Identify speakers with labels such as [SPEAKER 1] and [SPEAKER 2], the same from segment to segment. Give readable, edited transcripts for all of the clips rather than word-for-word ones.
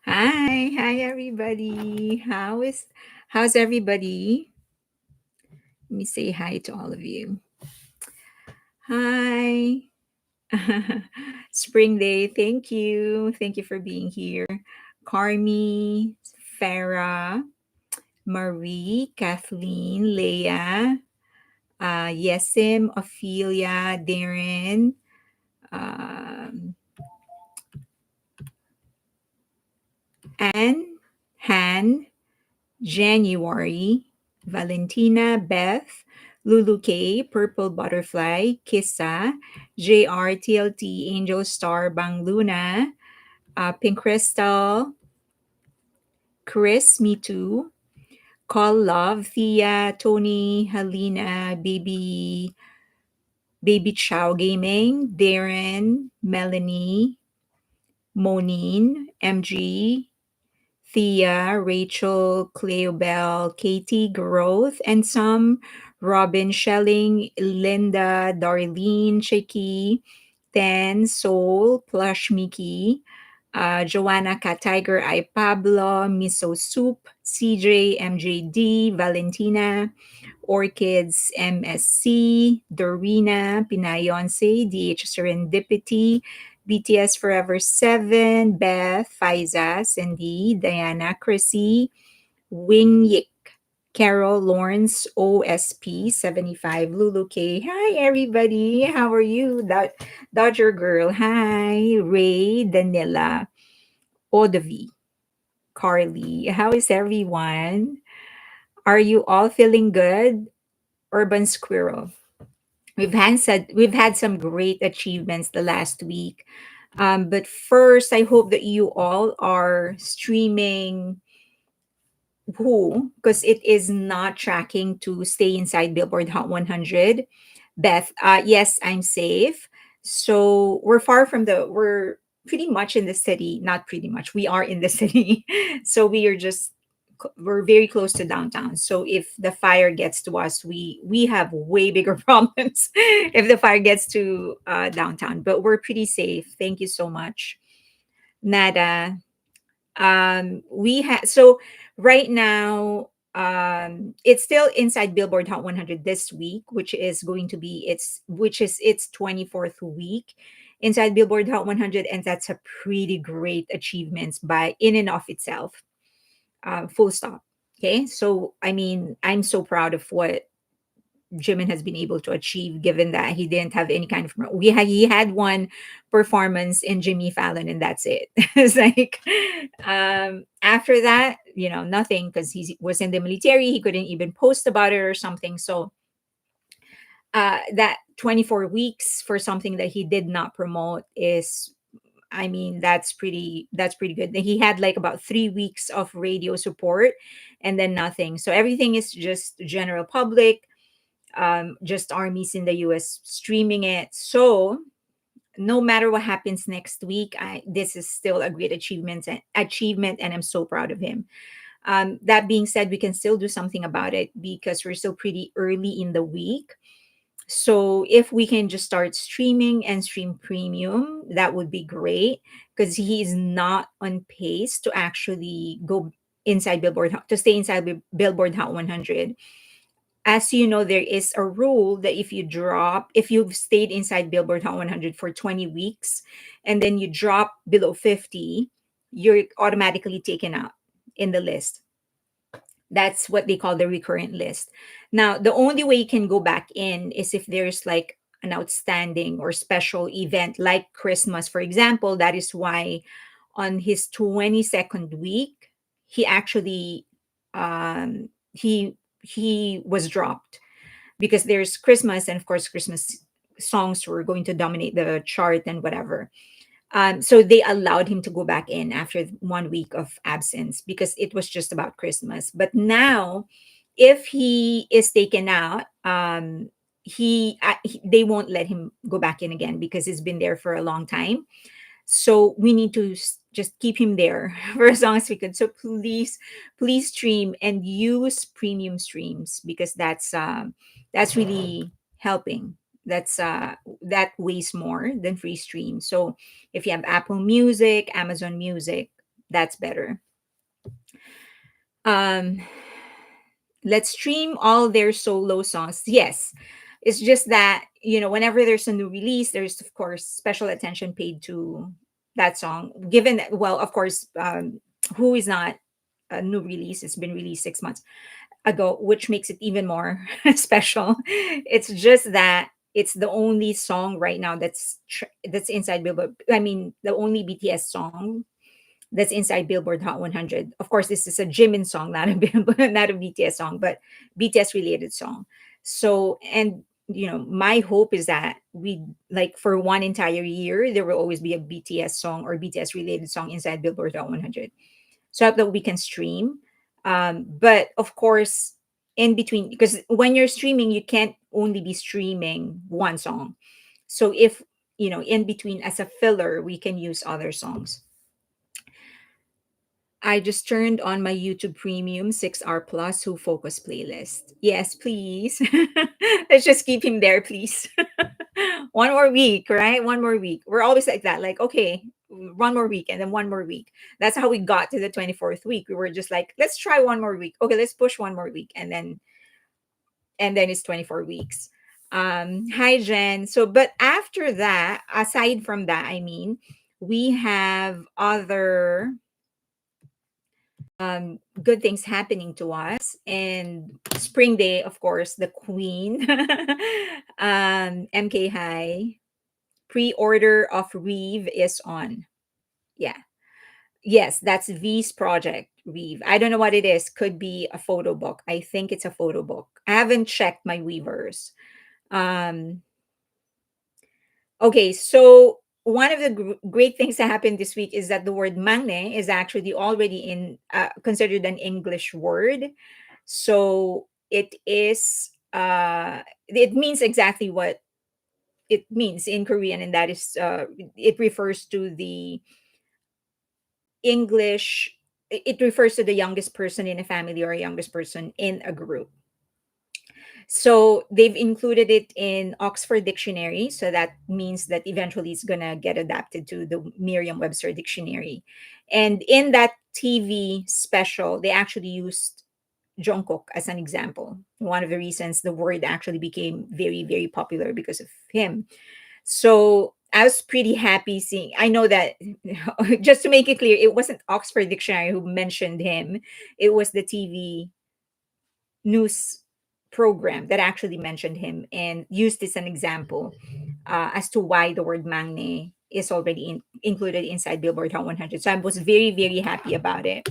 [SPEAKER 1] Hi everybody. How's everybody? Let me say hi to all of you. Hi. Spring Day, thank you for being here. Carmi, Farah, Marie, Kathleen, Leah, Yesim, Ophelia, Darren, um, Anne, Han, January, Valentina, Beth, Lulu K, Purple Butterfly, Kissa, JR, TLT, Angel Star, Bang Luna, Pink Crystal, Chris, Me Too, Call Love, Thea, Tony, Helena, Baby Chow Gaming, Darren, Melanie, Monine, MG, Thea, Rachel, Cleobel, Katie, Growth, and some, Robin, Shelling, Linda, Darlene, Chicky, Ten, Soul, Plush Mickey, Joanna, Cat Tiger, I Pablo, Miso Soup, CJ, MJD, Valentina, Orchids, MSC, Dorina, Pinayonce, DH Serendipity, BTS Forever 7, Beth, Faiza, Cindy, Diana, Chrissy, Wing Yik, Carol, Lawrence, OSP 75, Lulu K. Hi, everybody. How are you? Dodger Girl. Hi, Ray, Danila, Odavi, Carly. How is everyone? Are you all feeling good? Urban Squirrel. We've had some great achievements the last week. But first, I hope that you all are streaming Who, because it is not tracking to stay inside Billboard Hot 100. Beth, yes, I'm safe. So we're pretty much in the city. Not pretty much, we are in the city. So we're very close to downtown. So if the fire gets to us, we have way bigger problems if the fire gets to downtown. But we're pretty safe. Thank you so much, Nada. We have so right now it's still inside Billboard Hot 100 this week, which is its 24th week inside Billboard Hot 100, and that's a pretty great achievements by in and of itself. Full stop. Okay, so I mean, I'm so proud of what Jimin has been able to achieve, given that he didn't have any kind of he had one performance in Jimmy Fallon, and that's it. It's like after that, nothing, because he was in the military. He couldn't even post about it or something. So that 24 weeks for something that he did not promote is, I mean, that's pretty good. He had like about 3 weeks of radio support, and then nothing. So everything is just general public, just armies in the US streaming it. So no matter what happens next week, this is still a great achievement, and I'm so proud of him. That being said, we can still do something about it because we're still pretty early in the week. So if we can just start streaming and stream premium, that would be great, because he's not on pace to actually go inside to stay inside Billboard Hot 100. As you know, there is a rule that if you've stayed inside Billboard Hot 100 for 20 weeks and then you drop below 50, you're automatically taken out in the list. That's what they call the recurrent list. Now, the only way you can go back in is if there's like an outstanding or special event like Christmas, for example. That is why on his 22nd week, he actually he was dropped, because there's Christmas, and of course Christmas songs were going to dominate the chart and whatever. So they allowed him to go back in after 1 week of absence because it was just about Christmas. But now, if he is taken out, they won't let him go back in again because he's been there for a long time. So we need to just keep him there for as long as we could. So please stream and use premium streams, because that's really helping. That weighs more than free stream. So if you have Apple Music, Amazon Music, That's better. Um, let's stream all their solo songs. Yes. It's just that, whenever there's a new release, there's, of course, special attention paid to that song. Given that, well, of course, Who is not a new release, it's been released 6 months ago, which makes it even more special. It's just that it's the only song right now that's inside Billboard. I mean, the only BTS song that's inside Billboard Hot 100. Of course, this is a Jimin song, not a not a BTS song, but BTS related song. So, and my hope is that we, like, for one entire year, there will always be a BTS song or BTS related song inside Billboard Hot 100, so that we can stream. But of course, in between, because when you're streaming, you can't only be streaming one song. So if, in between as a filler, we can use other songs. I just turned on my YouTube Premium 6R Plus Who Focus playlist. Yes, please. Let's just keep him there, please. One more week, right? One more week. We're always like that. Like, okay, one more week and then one more week. That's how we got to the 24th week. We were just like, let's try one more week. Okay, let's push one more week. And then it's 24 weeks. Hi Jen. So, but after that, aside from that, I mean, we have other good things happening to us. And Spring Day, of course, the Queen, MK High, pre-order of Reeve is on. Yeah. Yes, that's V's project, Reeve. I don't know what it is. Could be a photo book. I think it's a photo book. I haven't checked my Weavers. Um, Okay, so one of the great things that happened this week is that the word mangne is actually already considered an English word. So it means exactly what it means in Korean, and that is, it refers to the English. It refers to the youngest person in a family or youngest person in a group. So they've included it in Oxford Dictionary. So that means that eventually it's going to get adapted to the Merriam Webster Dictionary. And in that TV special, they actually used Jungkook as an example. One of the reasons the word actually became very, very popular because of him. So I was pretty happy seeing. I know that, just to make it clear, it wasn't Oxford Dictionary who mentioned him, it was the TV news program that actually mentioned him and used this as an example, as to why the word mangne is already included inside Billboard Hot 100. So I was very, very happy about it.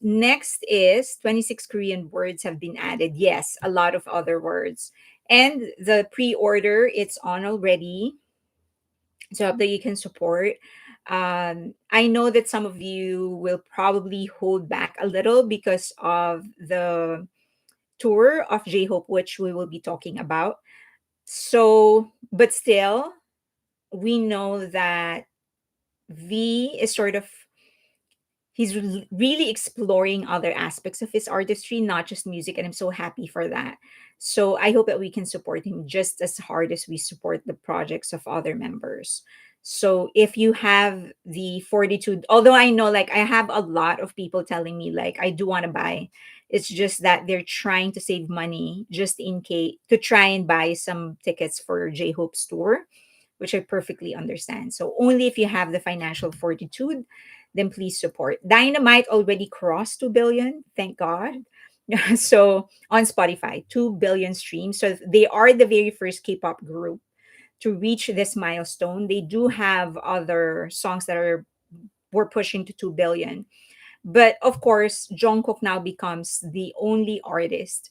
[SPEAKER 1] Next is 26 Korean words have been added. Yes, a lot of other words. And the pre-order, it's on already. So that you can support. I know that some of you will probably hold back a little because of the tour of J-Hope, which we will be talking about. So, but still, we know that V is sort of, he's really exploring other aspects of his artistry, not just music, and I'm so happy for that. So I hope that we can support him just as hard as we support the projects of other members. So if you have the fortitude, although I know, like, I have a lot of people telling me, like, I do want to buy, it's just that they're trying to save money just in case to try and buy some tickets for J-Hope's tour, which I perfectly understand. So only if you have the financial fortitude, then please support. Dynamite already crossed 2 billion, thank God. So on Spotify, 2 billion streams. So they are the very first K-pop group to reach this milestone. They do have other songs that were pushing to 2 billion. But of course, Jungkook now becomes the only artist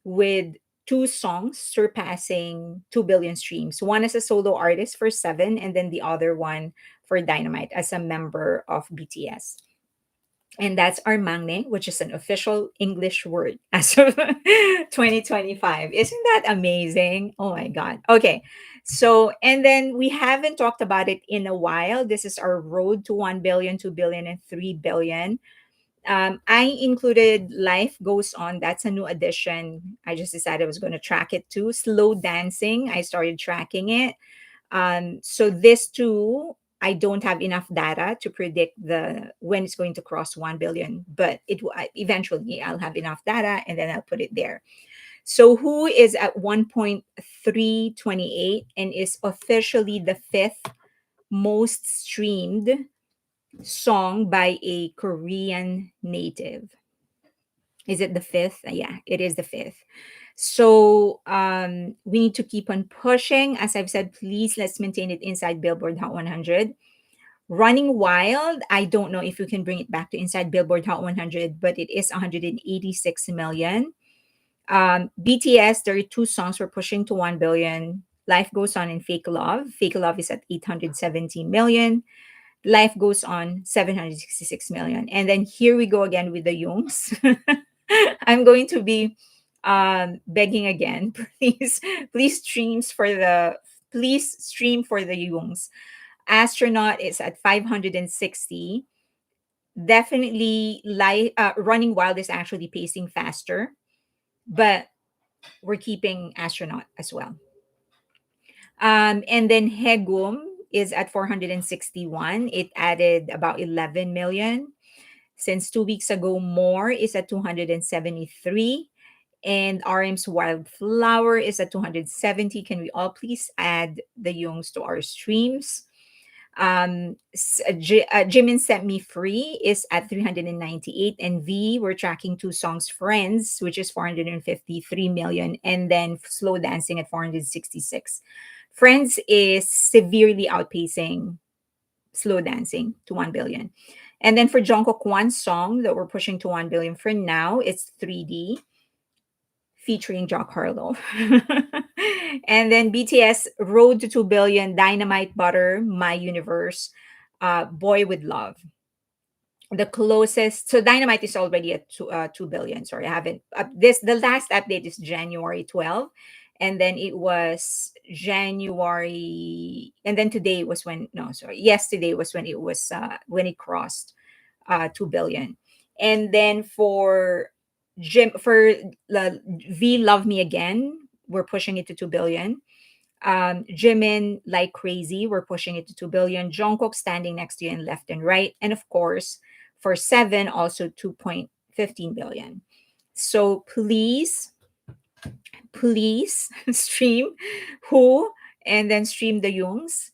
[SPEAKER 1] with two songs surpassing 2 billion streams. One as a solo artist for Seven, and then the other one for Dynamite as a member of BTS. And that's our mangne, which is an official English word as of 2025. Isn't that amazing? Oh my God. Okay. So, and then we haven't talked about it in a while. This is our road to 1 billion, 2 billion, and 3 billion. I included Life Goes On. That's a new addition. I just decided I was going to track it too. Slow Dancing. I started tracking it. So this too, I don't have enough data to predict the when it's going to cross 1 billion, but eventually I'll have enough data and then I'll put it there. So Who is at 1.328 and is officially the fifth most streamed song by a Korean native. Is it the fifth? Yeah, it is the fifth. So we need to keep on pushing. As I've said, please let's maintain it inside Billboard Hot 100. Running Wild, I don't know if you can bring it back to inside Billboard Hot 100, but it is 186 million. BTS, there are two songs we're pushing to 1 billion. Life Goes On and Fake Love. Fake Love is at 817 million. Life Goes On, 766 million. And then here we go again with the Jungs. I'm going to be begging again. Please streams for the please stream for the Jungs. Astronaut is at 560. Definitely Running Wild is actually pacing faster, but we're keeping Astronaut as well. And then Hegum is at 461. It added about 11 million. Since 2 weeks ago, More is at 273. And RM's Wildflower is at 270. Can we all please add the Youngs to our streams? Jimin Set Me Free is at 398, and V, we're tracking two songs, Friends, which is 453 million, and then Slow Dancing at 466. Friends is severely outpacing Slow Dancing to 1 billion. And then for Jungkook, one song that we're pushing to 1 billion for now, it's 3D featuring Jock Harlow. And then BTS, Road to 2 billion, Dynamite, Butter, My Universe, Boy with Love. The closest, so Dynamite is already at 2 billion. Sorry, I haven't, the last update is January 12. And then it was January, and then today was when, no, sorry, yesterday was when it was, when it crossed 2 billion. And then for V Love Me Again, we're pushing it to 2 billion. Jimin Like Crazy, we're pushing it to 2 billion. Jungkook Standing Next to You and Left and Right. And of course, for 7, also 2.15 billion. So please stream Who and then stream the Youngs.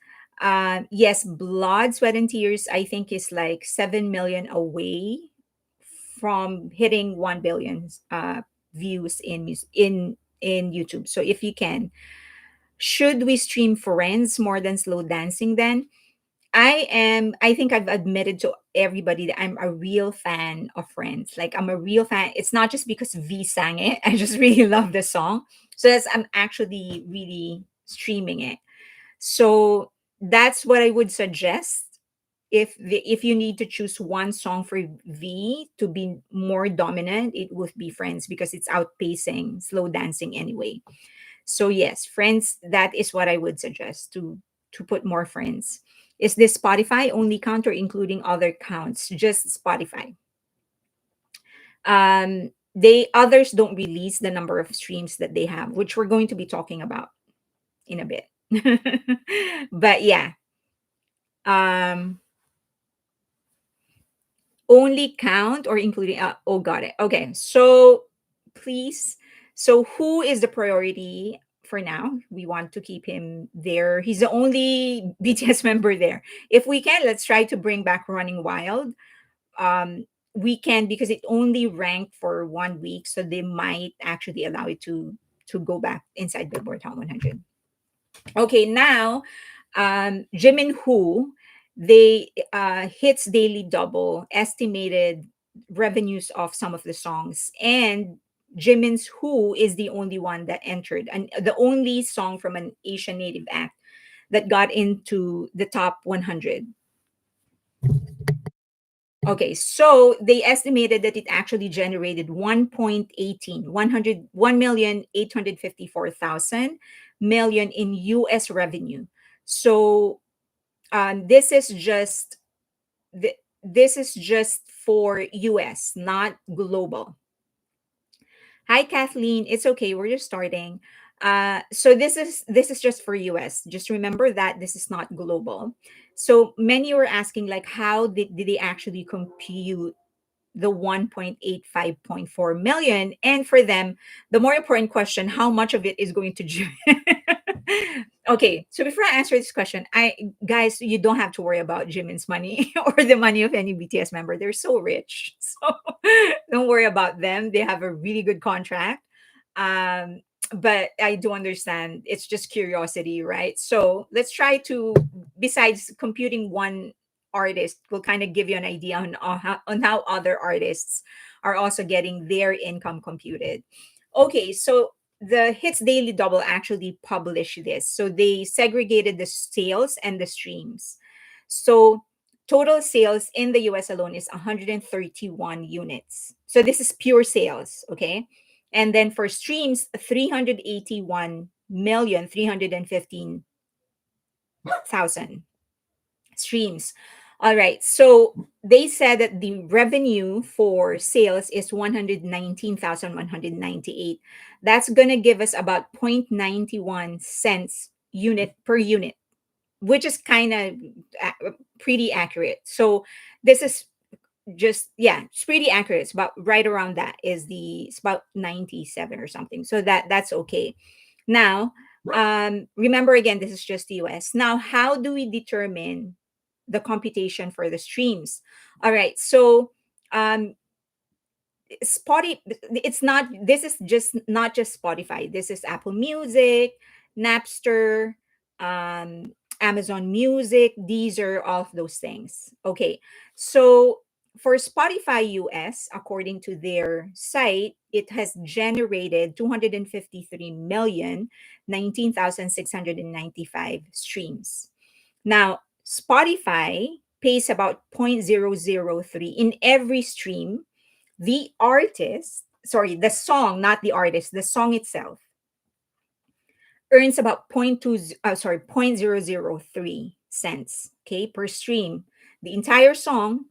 [SPEAKER 1] Yes, Blood, Sweat and Tears, I think is like 7 million away from hitting 1 billion views in YouTube. So if you can, should we stream Friends more than Slow Dancing then? I think I've admitted to everybody that I'm a real fan of Friends. Like I'm a real fan. It's not just because V sang it. I just really love the song. So I'm actually really streaming it. So that's what I would suggest. If you need to choose one song for V to be more dominant, it would be Friends because it's outpacing Slow Dancing anyway. So yes, Friends, that is what I would suggest to put more Friends. Is this Spotify only count or including other counts? Just Spotify. They others don't release the number of streams that they have, which we're going to be talking about in a bit. But yeah, um, only count or including. Oh, got it. Okay, so please. So who is the priority for now? We want to keep him there. He's the only BTS member there. If we can, let's try to bring back Running Wild. We can because it only ranked for 1 week, so they might actually allow it to go back inside Billboard Hot 100. Okay, now Jimin Who, they hits daily double estimated revenues of some of the songs, and Jimin's Who is the only one that entered, and the only song from an Asian native act that got into the top 100. Okay, so they estimated that it actually generated 1.18 million in US revenue. So this is just this is just for US, not global. Hi Kathleen, it's okay, we're just starting. So this is just for US. Just remember that this is not global. So many were asking, like, how did they actually compute the 1.85.4 million? And for them, the more important question, how much of it is going to Okay, so before I answer this question, I guys, you don't have to worry about Jimin's money or the money of any BTS member. They're so rich. So don't worry about them. They have a really good contract. Um, but I do understand it's just curiosity, right? So let's try to, besides computing one artist, will kind of give you an idea on how other artists are also getting their income computed. Okay, so the Hits Daily Double actually published this. So they segregated the sales and the streams. So total sales in the US alone is 131 units. So this is pure sales, okay? And then for streams, 381,315,000 streams. All right. So they said that the revenue for sales is 119,198. That's going to give us about 0.91 cents unit per unit, which is kind of pretty accurate. So this is just, yeah, it's pretty accurate. It's about right around that is it's about 97 or something. So that's okay. Now, remember again, this is just the US. Now, how do we determine the computation for the streams? All right. So Spotify, it's not, this is just not just Spotify. This is Apple Music, Napster, Amazon Music. These are all of those things. Okay. So for Spotify US, according to their site, it has generated 253,019,695 streams. Now, Spotify pays about 0.003 in every stream. The artist, sorry, the song, not the artist, the song itself earns about 0.003 cents, okay, per stream. The entire song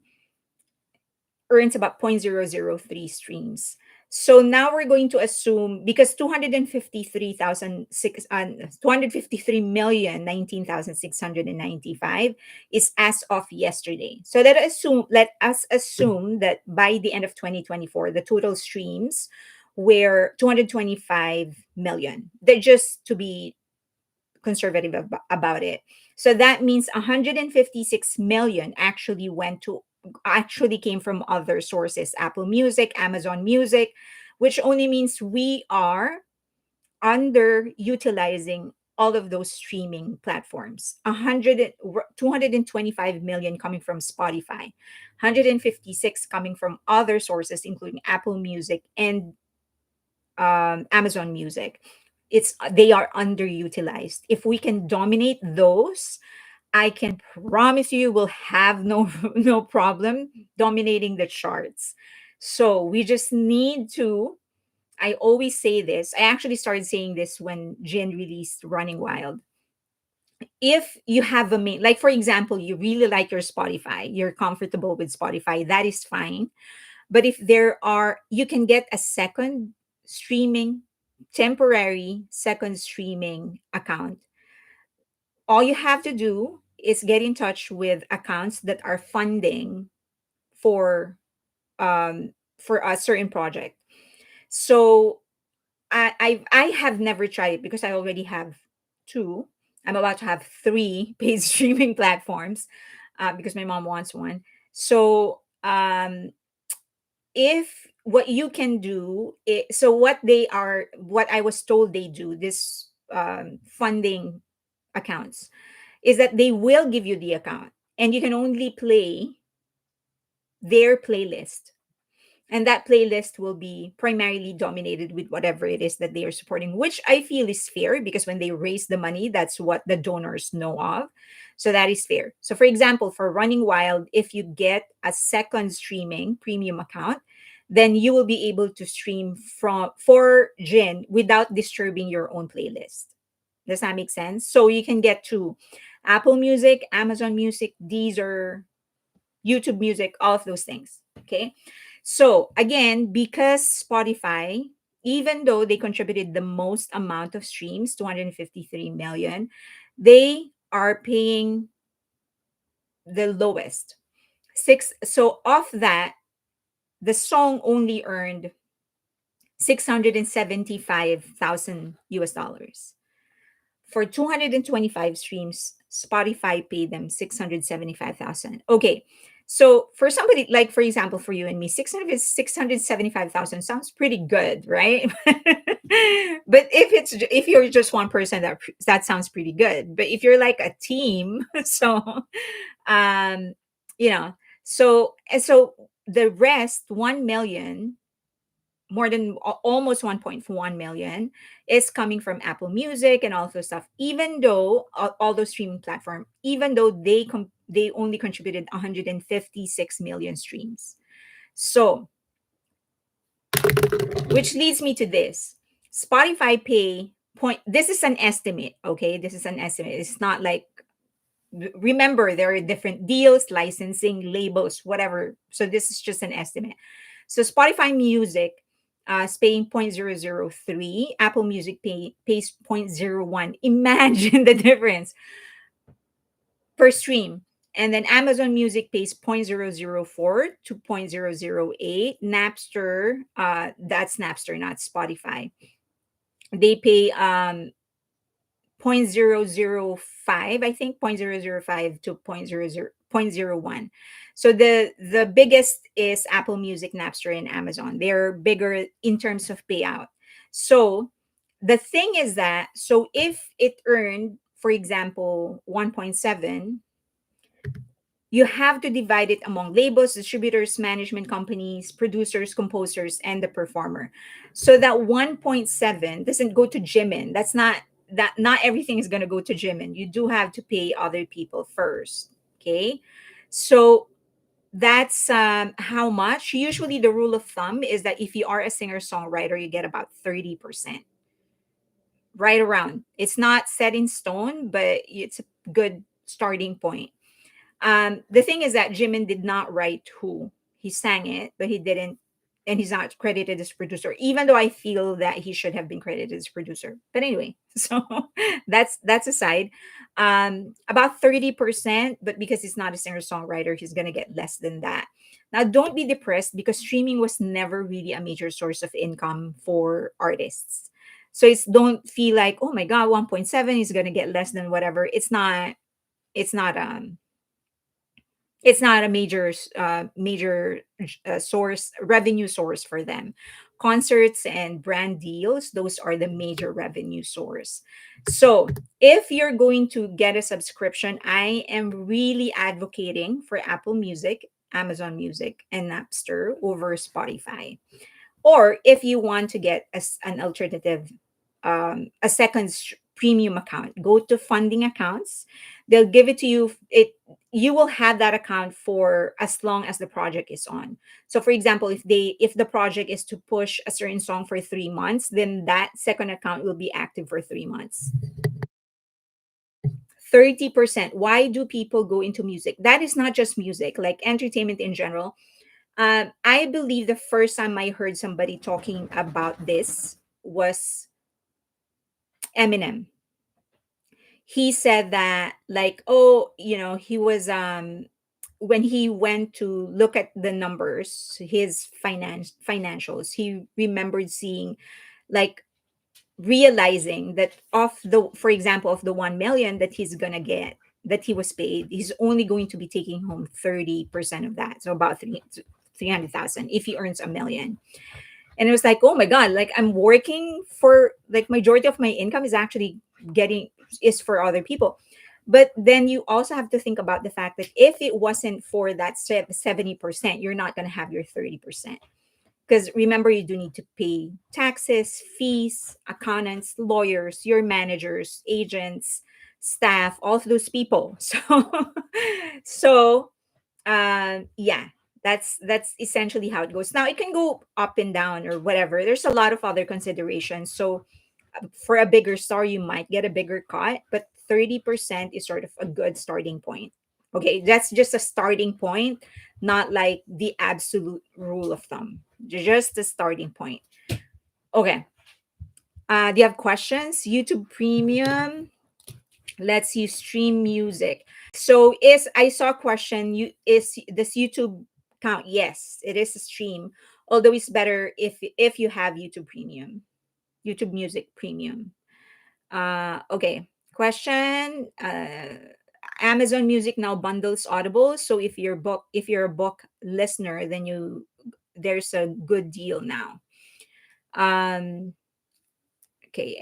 [SPEAKER 1] earns about 0.003 streams. So now we're going to assume, because 253,019,695 is as of yesterday. So let us assume that by the end of 2024, the total streams were 225 million. That, just to be conservative about it. So that means 156 million actually came from other sources, Apple Music, Amazon Music, which only means we are underutilizing all of those streaming platforms. 225 million coming from Spotify, 156 coming from other sources, including Apple Music and Amazon Music. They are underutilized. If we can dominate those, I can promise you we'll have no no problem dominating the charts. So we just need to. I always say this. I actually started saying this when Jin released Running Wild. If you have a main, like for example, you really like your Spotify, you're comfortable with Spotify, that is fine. But if you can get a temporary second streaming account. All you have to do is get in touch with accounts that are funding for for a certain project. So I have never tried it because I already have two. I'm about to have three paid streaming platforms because my mom wants one. So if what you can do so what I was told they do, this funding accounts, is that they will give you the account and you can only play their playlist, and that playlist will be primarily dominated with whatever it is that they are supporting, which I feel is fair because when they raise the money, that's what the donors know of. So that is fair. So for example, for Running Wild, if you get a second streaming premium account, then you will be able to stream for Jin without disturbing your own playlist. Does that make sense? So you can get to Apple Music, Amazon Music, Deezer, YouTube Music, all of those things. Okay. So again, because Spotify, even though they contributed the most amount of streams, 253 million, they are paying the lowest. Six. So off that, the song only earned 675,000 US dollars. For 225 streams, Spotify paid them 675,000. Okay. So for somebody like, for example, for you and me, 675,000 sounds pretty good, right? But if you're just one person, that sounds pretty good. But if you're like a team, so um you know, so the rest 1 million, more than almost 1.1 million, is coming from Apple Music and all those stuff. Even though all those streaming platform, even though they only contributed 156 million streams. So, which leads me to this. Spotify pay point, this is an estimate, okay? This is an estimate. It's not like, remember, there are different deals, licensing, labels, whatever. So this is just an estimate. So Spotify Music is paying 0.003. Apple Music pays 0.01. Imagine the difference per stream. And then Amazon Music pays 0.004 to 0.008. Napster, that's Napster, not Spotify. They pay 0.005, I think 0.005 to 0.001. So the biggest is Apple Music, Napster, and Amazon. They're bigger in terms of payout. So the thing is that, so if it earned, for example, 1.7, you have to divide it among labels, distributors, management companies, producers, composers, and the performer. So that 1.7 doesn't go to Jimin. That's not, that not everything is going to go to Jimin. You do have to pay other people first. Okay. So that's how much. Usually the rule of thumb is that if you are a singer songwriter, you get about 30%, right around. It's not set in stone, but it's a good starting point. The thing is that Jimin did not write Who. He sang it, but he didn't, and he's not credited as producer, even though I feel that he should have been credited as producer. But anyway, so that's aside. About 30%, but because he's not a singer-songwriter, he's gonna get less than that. Now, don't be depressed because streaming was never really a major source of income for artists. So it's, don't feel like, oh my god, 1.7 is gonna get less than whatever. It's not it's not a major source, revenue source for them. Concerts and brand deals, those are the major revenue source. So if you're going to get a subscription, I am really advocating for Apple Music, Amazon Music, and Napster over Spotify. Or if you want to get an alternative, a second premium account, go to funding accounts. They'll give it to you. You will have that account for as long as the project is on. So for example, if the project is to push a certain song for 3 months, then that second account will be active for 3 months. 30%. Why do people go into music? That is not just music, like entertainment in general. I believe the first time I heard somebody talking about this was Eminem. He said that, like, oh, he was when he went to look at the numbers, his financials, he remembered seeing, like, realizing that of the, for example, of the 1 million that he's gonna get, that he was paid, he's only going to be taking home 30% of that, so about 300,000 if he earns 1 million. And it was like, oh my god, like, I'm working for, like, majority of my income is actually getting, is for other people. But then you also have to think about the fact that if it wasn't for that 70%, you're not going to have your 30%. Because remember, you do need to pay taxes, fees, accountants, lawyers, your managers, agents, staff, all of those people. So yeah, that's essentially how it goes. Now it can go up and down or whatever. There's a lot of other considerations. So for a bigger star, you might get a bigger cut, but 30% is sort of a good starting point. Okay, that's just a starting point, not like the absolute rule of thumb. Just a starting point. Okay. Do you have questions? YouTube Premium. lets you stream music. So is I saw a question, you is does YouTube count? Yes, it is a stream. Although it's better if you have YouTube Premium, YouTube Music Premium. Okay. Question. Amazon Music now bundles Audible. So if you're a book listener, then there's a good deal now. Um, okay.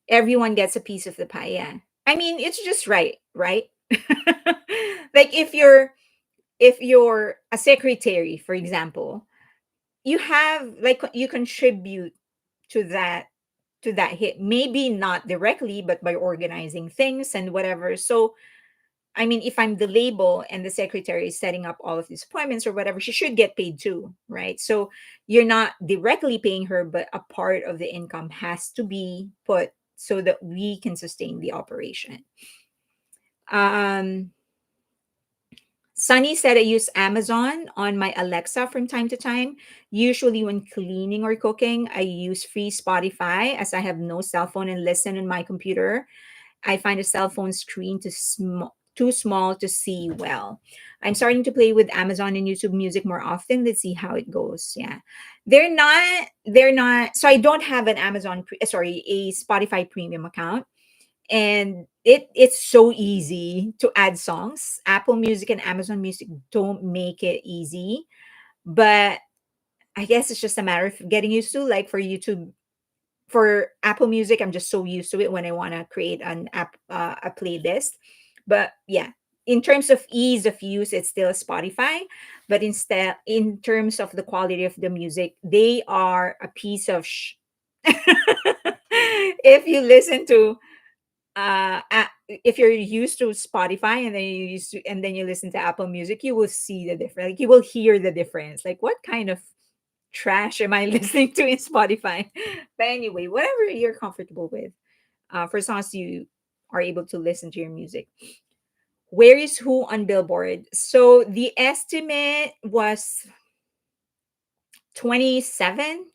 [SPEAKER 1] Everyone gets a piece of the pie. Yeah. I mean, it's just right, right? Like if you're a secretary, for example, you have like you contribute to that hit, maybe not directly but by organizing things and whatever. So I mean, if I'm the label and the secretary is setting up all of these appointments or whatever, she should get paid too, right? So you're not directly paying her, but a part of the income has to be put so that we can sustain the operation. um Sunny said I use Amazon on my Alexa from time to time. Usually, when cleaning or cooking, I use free Spotify as I have no cell phone and listen on my computer. I find a cell phone screen too small to see well. I'm starting to play with Amazon and YouTube Music more often. Let's see how it goes. Yeah, they're not. So I don't have an a Spotify premium account, and it's so easy to add songs. Apple Music and Amazon Music don't make it easy, but I guess it's just a matter of getting used to. Like for YouTube, for Apple Music, I'm just so used to it when I want to create a playlist. But yeah, in terms of ease of use, it's still Spotify. But instead, in terms of the quality of the music, they are a piece of if you listen to if you're used to Spotify and then you listen to Apple Music, you will see the difference. Like you will hear the difference. Like what kind of trash am I listening to in Spotify? But anyway, whatever you're comfortable with, for as long as you are able to listen to your music. Where is who on Billboard? So the estimate was 27.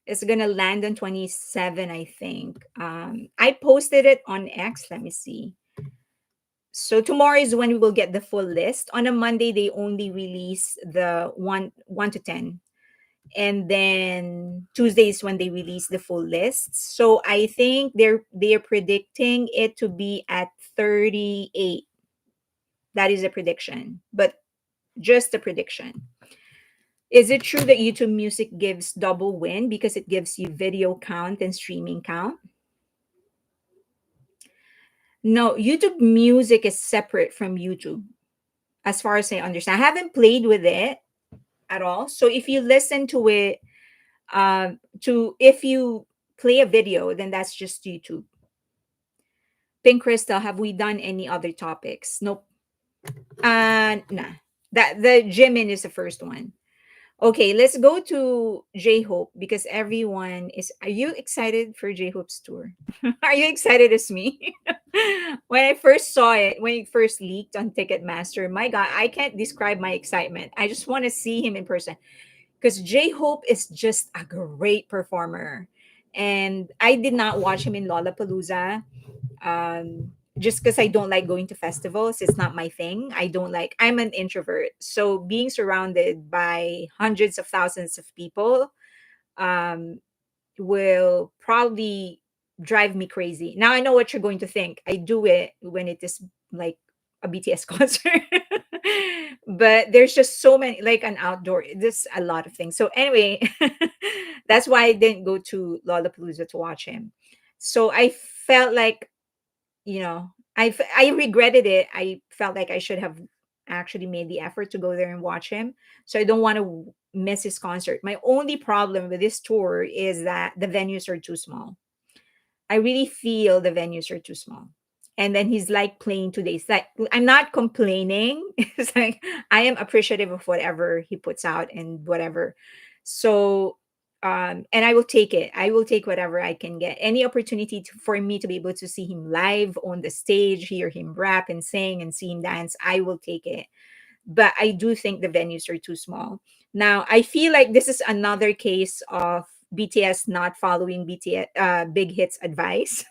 [SPEAKER 1] It's gonna land on 27, I think. I posted it on X. Let me see. So tomorrow is when we will get the full list. On a Monday, they only release the one to 10, and then Tuesday is when they release the full list. So I think they're predicting it to be at 38. That is a prediction, but just a prediction. Is it true that YouTube Music gives double win because it gives you video count and streaming count? No, YouTube Music is separate from YouTube, as far as I understand. I haven't played with it at all. So if you listen to it, if you play a video, then that's just YouTube. Pink Crystal, have we done any other topics? Nope. Nah. That the Jimin is the first one. Okay, let's go to J Hope because everyone is. Are you excited for J Hope's tour? Are you excited as me? When I first saw it, when it first leaked on Ticketmaster, my God, I can't describe my excitement. I just want to see him in person because J Hope is just a great performer. And I did not watch him in Lollapalooza, just because I don't like going to festivals. It's not my thing. I'm an introvert. So being surrounded by hundreds of thousands of people um, will probably drive me crazy. Now I know what you're going to think. I do it when it is like a BTS concert. But there's just so many, like an outdoor, there's a lot of things. So anyway, that's why I didn't go to Lollapalooza to watch him. So I felt like, I regretted it. I felt like I should have actually made the effort to go there and watch him. So I don't want to miss his concert. My only problem with this tour is that the venues are too small. I really feel the venues are too small. And then he's like playing 2 days. Like I'm not complaining. It's like I am appreciative of whatever he puts out and whatever. So and I will take it. I will take whatever I can get. Any opportunity for me to be able to see him live on the stage, hear him rap and sing and see him dance, I will take it. But I do think the venues are too small. Now, I feel like this is another case of BTS not following BTS Big Hit's advice.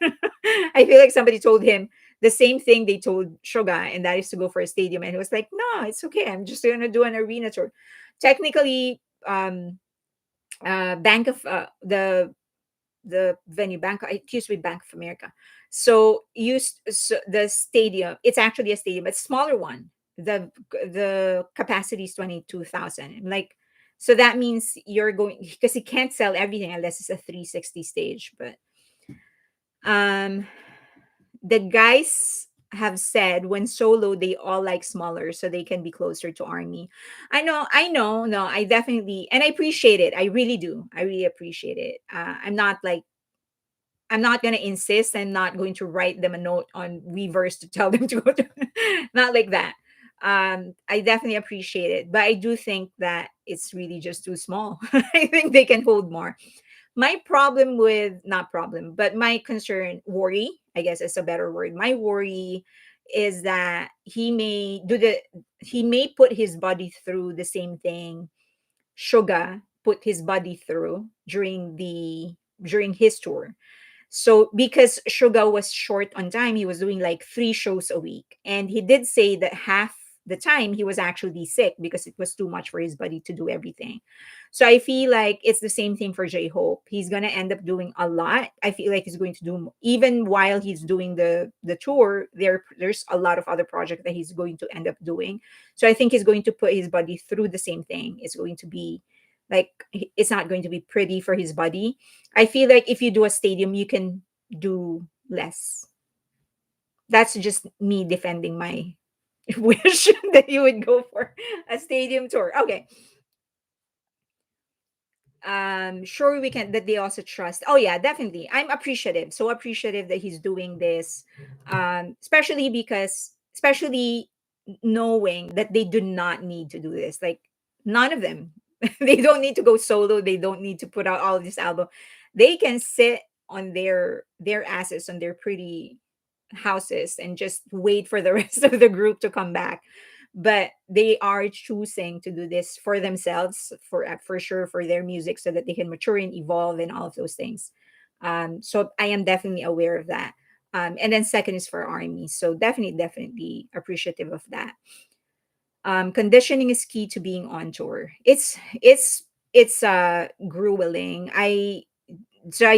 [SPEAKER 1] I feel like somebody told him the same thing they told Suga, and that is to go for a stadium. And he was like, "No, it's okay. I'm just gonna do an arena tour." Technically, Bank of the venue bank, it used to be Bank of America, so used so the stadium, it's actually a stadium, it's a smaller one. The capacity is 22,000, like, so that means you're going, because you can't sell everything unless it's a 360 stage. But um the guys have said when solo they all like smaller so they can be closer to army. I know, no, I definitely, and I appreciate it, I really do, I really appreciate it. I'm not like, I'm not going to insist. I'm not going to write them a note on Weverse to tell them to go to, not like that. I definitely appreciate it, but I do think that it's really just too small. I think they can hold more. My problem with, not problem, but my concern, worry, I guess is a better word. My worry is that he may put his body through the same thing Suga put his body through during his tour. So because Suga was short on time, he was doing like 3 shows a week. And he did say that half the time he was actually sick because it was too much for his body to do everything. So I feel like it's the same thing for J Hope. He's gonna end up doing a lot. I feel like he's going to do, even while he's doing the tour, there's a lot of other projects that he's going to end up doing. So I think he's going to put his body through the same thing. It's going to be like, it's not going to be pretty for his body. I feel like if you do a stadium, you can do less. That's just me defending my wish that you would go for a stadium tour. Okay. Sure, we can, that they also trust. Oh yeah, definitely. I'm appreciative. So appreciative that he's doing this. Especially because, especially knowing that they do not need to do this. Like, none of them. They don't need to go solo. They don't need to put out all this album. They can sit on their asses on their pretty houses and just wait for the rest of the group to come back. But they are choosing to do this for themselves, for sure, for their music, so that they can mature and evolve and all of those things. So I am definitely aware of that. And then second is for army, so definitely appreciative of that. Conditioning is key to being on tour. It's grueling. I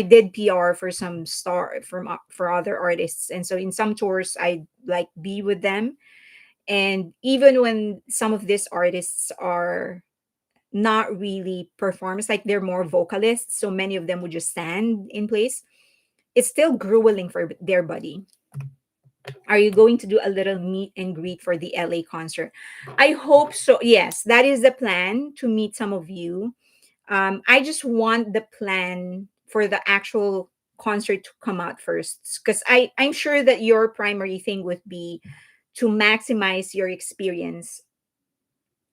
[SPEAKER 1] did PR for some star from for other artists, and so in some tours I like be with them. And even when some of these artists are not really performers, like they're more vocalists, so many of them would just stand in place, it's still grueling for their body. Are you going to do a little meet and greet for the LA concert? I hope so. Yes, that is the plan, to meet some of you. I just want the plan for the actual concert to come out first, because I'm sure that your primary thing would be to maximize your experience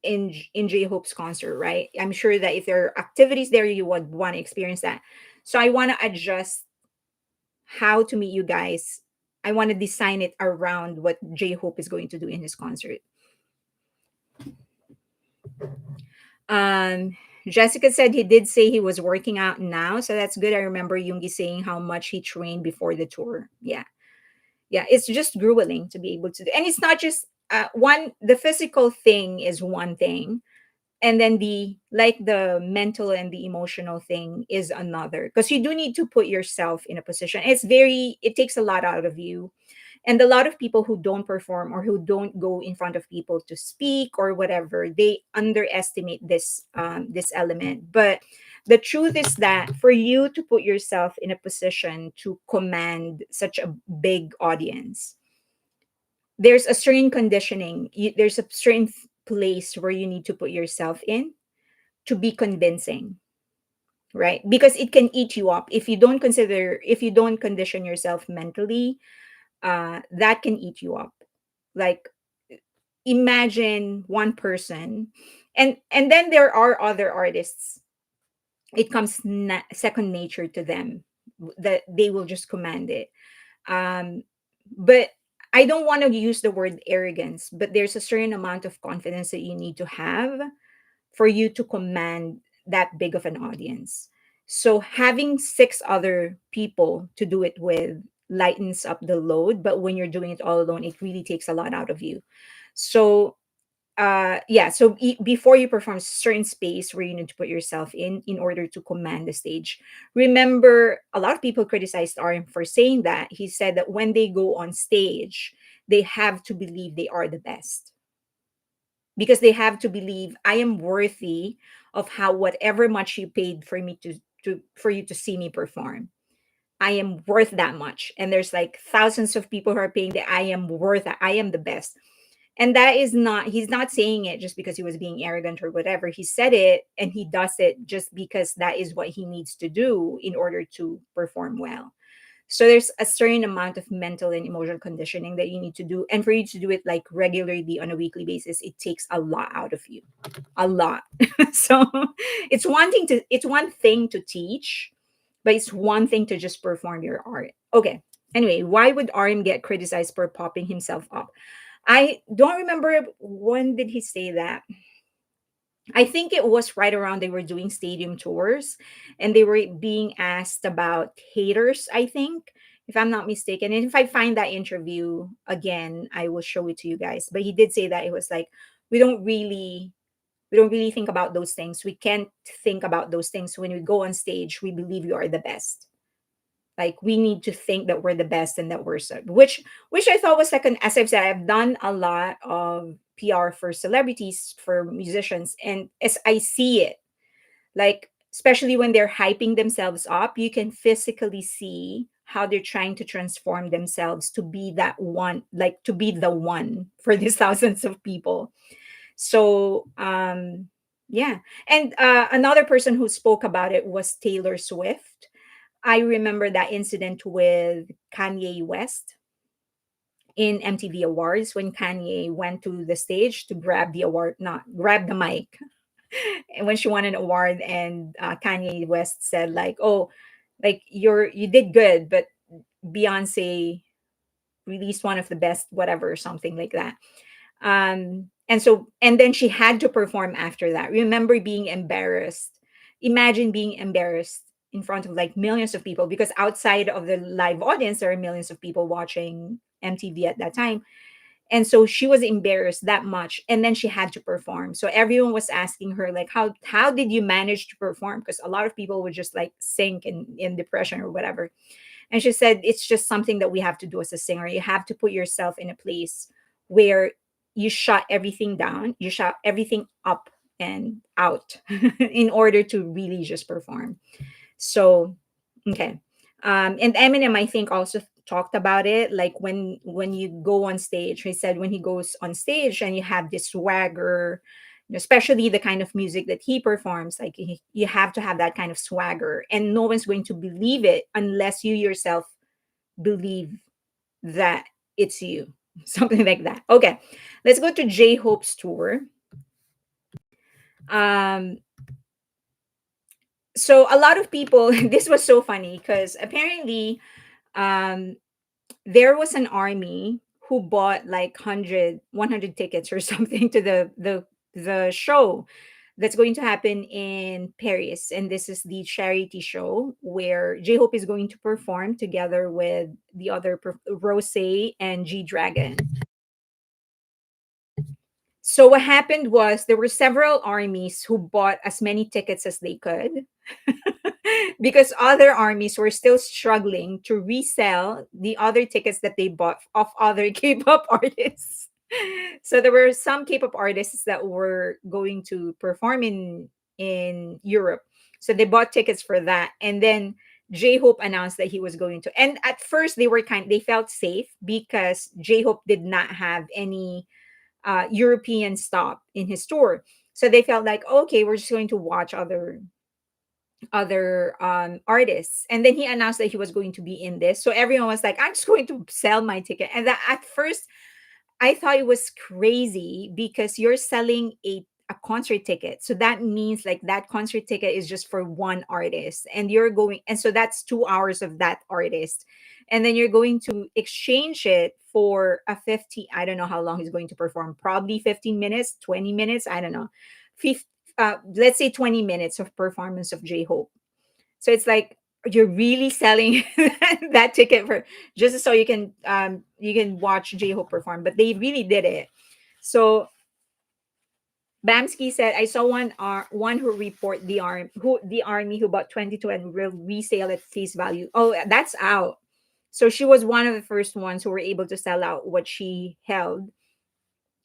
[SPEAKER 1] in J Hope's concert, right? I'm sure that if there are activities there, you would want to experience that. So I want to adjust how to meet you guys. I want to design it around what J Hope is going to do in his concert. Um, Jessica said he did say he was working out now, so that's good. I remember Yoongi saying how much he trained before the tour. Yeah, yeah, it's just grueling to be able to do, and it's not just one. The physical thing is one thing, and then the mental and the emotional thing is another, because you do need to put yourself in a position. It takes a lot out of you. And a lot of people who don't perform or who don't go in front of people to speak or whatever, they underestimate this element. But the truth is that for you to put yourself in a position to command such a big audience, there's a certain conditioning. There's a certain place where you need to put yourself in to be convincing, right? Because it can eat you up if you don't condition yourself mentally. That can eat you up. Like, imagine one person, and then there are other artists, it comes second nature to them, that they will just command it. But I don't want to use the word arrogance, but there's a certain amount of confidence that you need to have for you to command that big of an audience. So having six other people to do it with lightens up the load, but when you're doing it all alone, it really takes a lot out of you. So yeah, so before you perform, certain space where you need to put yourself in order to command the stage. Remember, a lot of people criticized RM for saying that. He said that when they go on stage, they have to believe they are the best, because they have to believe I am worthy of how whatever much you paid for me to for you to see me perform. I am worth that much. And there's like thousands of people who are paying that I am worth that. I am the best. And that is not, he's not saying it just because he was being arrogant or whatever. He said it and he does it just because that is what he needs to do in order to perform well. So there's a certain amount of mental and emotional conditioning that you need to do. And for you to do it like regularly on a weekly basis, it takes a lot out of you. A lot. So it's one thing to teach, but it's one thing to just perform your art. Okay. Anyway, why would RM get criticized for popping himself up? I don't remember when did he say that. I think it was right around they were doing stadium tours and they were being asked about haters, I think, if I'm not mistaken. And if I find that interview again, I will show it to you guys. But he did say that it was like, we don't really we don't really think about those things. We can't think about those things. When we go on stage, we believe you are the best. Like we need to think that we're the best and that we're so, which I thought was like an, as I've said, I've done a lot of PR for celebrities, for musicians, and as I see it, like especially when they're hyping themselves up, you can physically see how they're trying to transform themselves to be that one, like to be the one for these thousands of people. So yeah. And another person who spoke about it was Taylor Swift. I remember that incident with Kanye West in MTV Awards when Kanye went to the stage to grab the award, not grab the mic, and when she won an award, and Kanye West said like, "Oh, like you did good, but Beyonce released one of the best, whatever, or something like that." And so and then she had to perform after that. Remember being embarrassed. Imagine being embarrassed in front of like millions of people, because outside of the live audience there are millions of people watching MTV at that time. And so she was embarrassed that much, and then she had to perform. So everyone was asking her like, how did you manage to perform? Because a lot of people would just like sink in depression or whatever. And she said, it's just something that we have to do as a singer. You have to put yourself in a place where you shut everything down, you shut everything up and out in order to really just perform. So, okay. And Eminem, I think, also talked about it. Like when you go on stage, he said when he goes on stage and you have this swagger, especially the kind of music that he performs, like you have to have that kind of swagger, and no one's going to believe it unless you yourself believe that it's you. Something like that. Okay, let's go to J Hope's tour. Um, so a lot of people, this was so funny because apparently um, there was an army who bought like 100 tickets or something to the show that's going to happen in Paris. And this is the charity show where J-Hope is going to perform together with the other Rose and G Dragon. So what happened was there were several armies who bought as many tickets as they could because other armies were still struggling to resell the other tickets that they bought of other K-pop artists. So there were some K-pop artists that were going to perform in Europe. So they bought tickets for that, and then J-Hope announced that he was going to. And at first they felt safe because J-Hope did not have any European stop in his tour. So they felt like, okay, we're just going to watch other artists. And then he announced that he was going to be in this. So everyone was like, I'm just going to sell my ticket. And that at first I thought it was crazy because you're selling a concert ticket. So that means like that concert ticket is just for one artist, and you're going, and so that's 2 hours of that artist. And then you're going to exchange it for a 50, I don't know how long he's going to perform, probably 15 minutes, 20 minutes, I don't know. 50, let's say 20 minutes of performance of J-Hope. So it's like you're really selling that ticket for just so you can watch J-Hope perform, but they really did it. So Bamsky said, "I saw one who report the army who bought 22 and will resale at face value. Oh, that's out. So she was one of the first ones who were able to sell out what she held,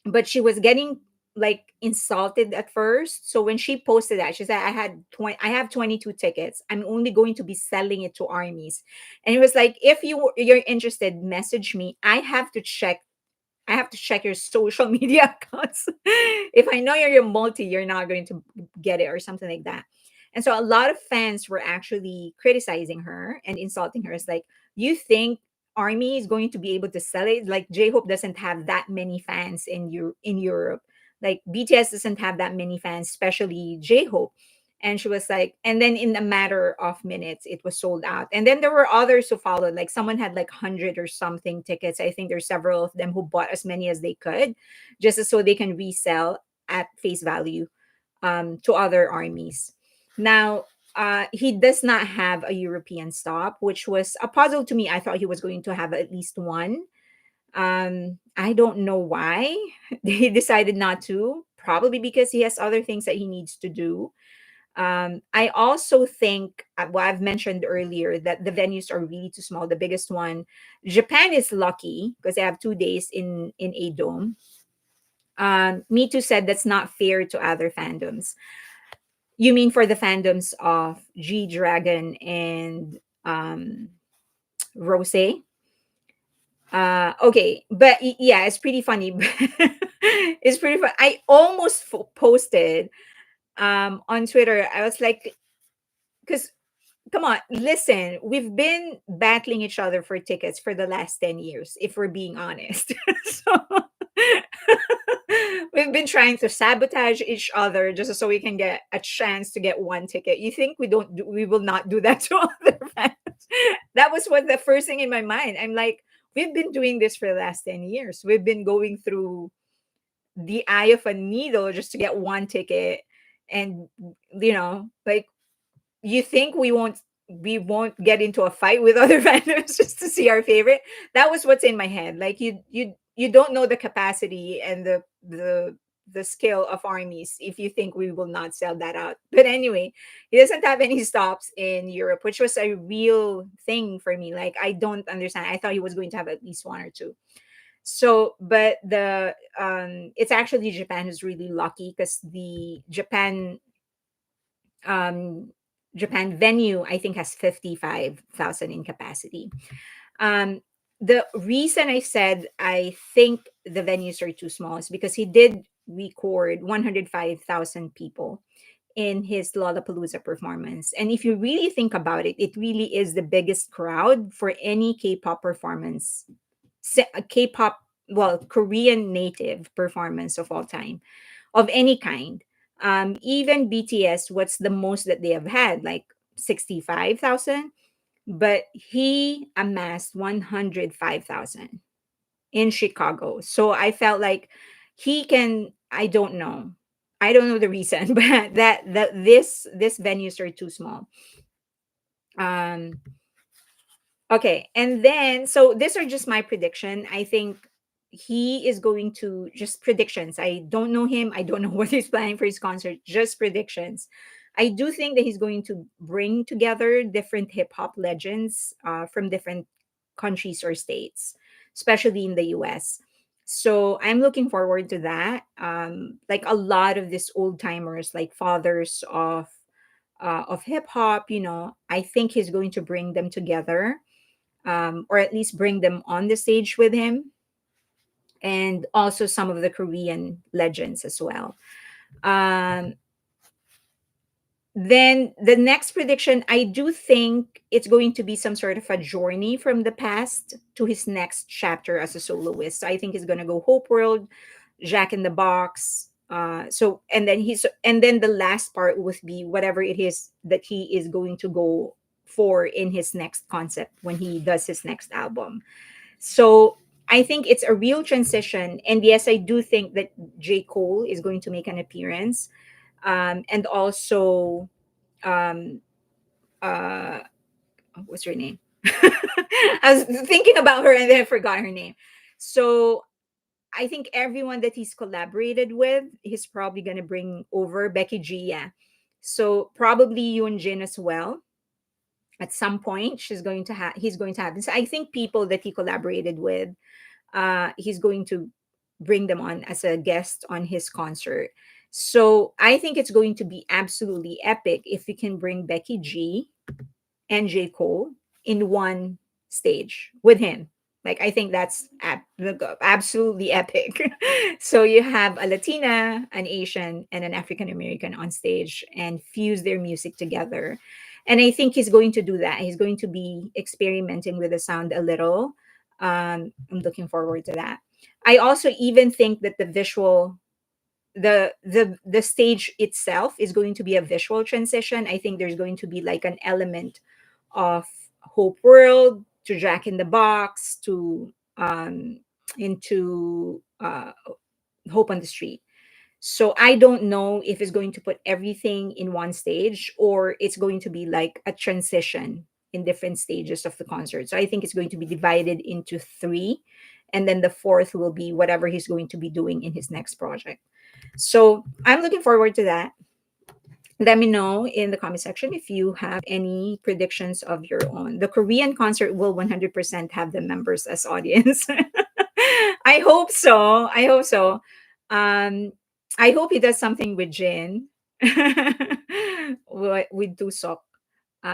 [SPEAKER 1] but she was getting like insulted at first. So when she posted that, she said, I have 22 tickets. I'm only going to be selling it to armies." And it was like, if you're interested, message me. I have to check your social media accounts. If I know you're a multi, you're not going to get it or something like that. And so a lot of fans were actually criticizing her and insulting her. It's like, you think Army is going to be able to sell it? Like J-Hope doesn't have that many fans in Europe. Like BTS doesn't have that many fans, especially J-Hope. And she was like, and then in a matter of minutes, it was sold out. And then there were others who followed. Like someone had like 100 or something tickets. I think there's several of them who bought as many as they could, just so they can resell at face value to other armies. Now, he does not have a European stop, which was a puzzle to me. I thought he was going to have at least one. I don't know why they decided not to. Probably because he has other things that he needs to do. I also think, well, I've mentioned earlier that the venues are really too small. The biggest one, Japan is lucky because they have 2 days in a dome. Me Too said that's not fair to other fandoms. You mean for the fandoms of G Dragon and Rose? Okay, but yeah, it's pretty funny. It's pretty fun. I almost posted on Twitter. I was like, because come on, listen, we've been battling each other for tickets for the last 10 years, if we're being honest. So we've been trying to sabotage each other just so we can get a chance to get one ticket. You think we will not do that to other fans? That was what the first thing in my mind. I'm like, we've been doing this for the last 10 years. We've been going through the eye of a needle just to get one ticket. And like, you think we won't get into a fight with other vendors just to see our favorite? That was what's in my head. Like, you don't know the capacity and the skill of armies if you think we will not sell that out. But anyway, he doesn't have any stops in Europe, which was a real thing for me. Like, I don't understand. I thought he was going to have at least one or two. So, but the it's actually Japan who's really lucky, because the um Japan venue, I think, has 55,000 in capacity. Um, the reason I said I think the venues are too small is because he did record 105,000 people in his Lollapalooza performance. And if you really think about it, it really is the biggest crowd for any K-pop performance, K-pop, well, Korean native performance of all time, of any kind. Even BTS, what's the most that they have had? Like 65,000, but he amassed 105,000 in Chicago. So I felt like he can, I don't know. I don't know the reason, but that this venues are too small. Um Okay, and then so these are just my prediction. I think he is going to, just predictions. I don't know him. I don't know what he's planning for his concert. Just predictions. I do think that he's going to bring together different hip hop legends from different countries or states, especially in the US. So I'm looking forward to that. Like a lot of these old timers, like fathers of hip hop, I think he's going to bring them together, or at least bring them on the stage with him, and also some of the Korean legends as well. Um, then the next prediction, I do think it's going to be some sort of a journey from the past to his next chapter as a soloist. So I think he's going to go Hope World, Jack in the Box. And then the last part would be whatever it is that he is going to go for in his next concept when he does his next album. So I think it's a real transition. And yes, I do think that J. Cole is going to make an appearance. And also, um, uh what's her name? I was thinking about her and then I forgot her name. So I think everyone that he's collaborated with, he's probably gonna bring over Becky G. Yeah. So probably Yoon Jin as well. At some point, he's going to have. So I think people that he collaborated with, he's going to bring them on as a guest on his concert. So I think it's going to be absolutely epic if we can bring Becky G and J. Cole in one stage with him. Like, I think that's absolutely epic. So you have a Latina, an Asian, and an African American on stage and fuse their music together. And I think he's going to do that. He's going to be experimenting with the sound a little. I'm looking forward to that. I also even think that the stage itself is going to be a visual transition. I think there's going to be like an element of Hope World to Jack in the Box to into Hope on the Street. So I don't know if it's going to put everything in one stage or it's going to be like a transition in different stages of the concert. So I think it's going to be divided into three, and then the fourth will be whatever he's going to be doing in his next project. So I'm looking forward to that. Let me know in the comment section if you have any predictions of your own. The Korean concert will 100% have the members as audience. I hope so. I hope so. Um, I hope he does something with Jin, with Dusok.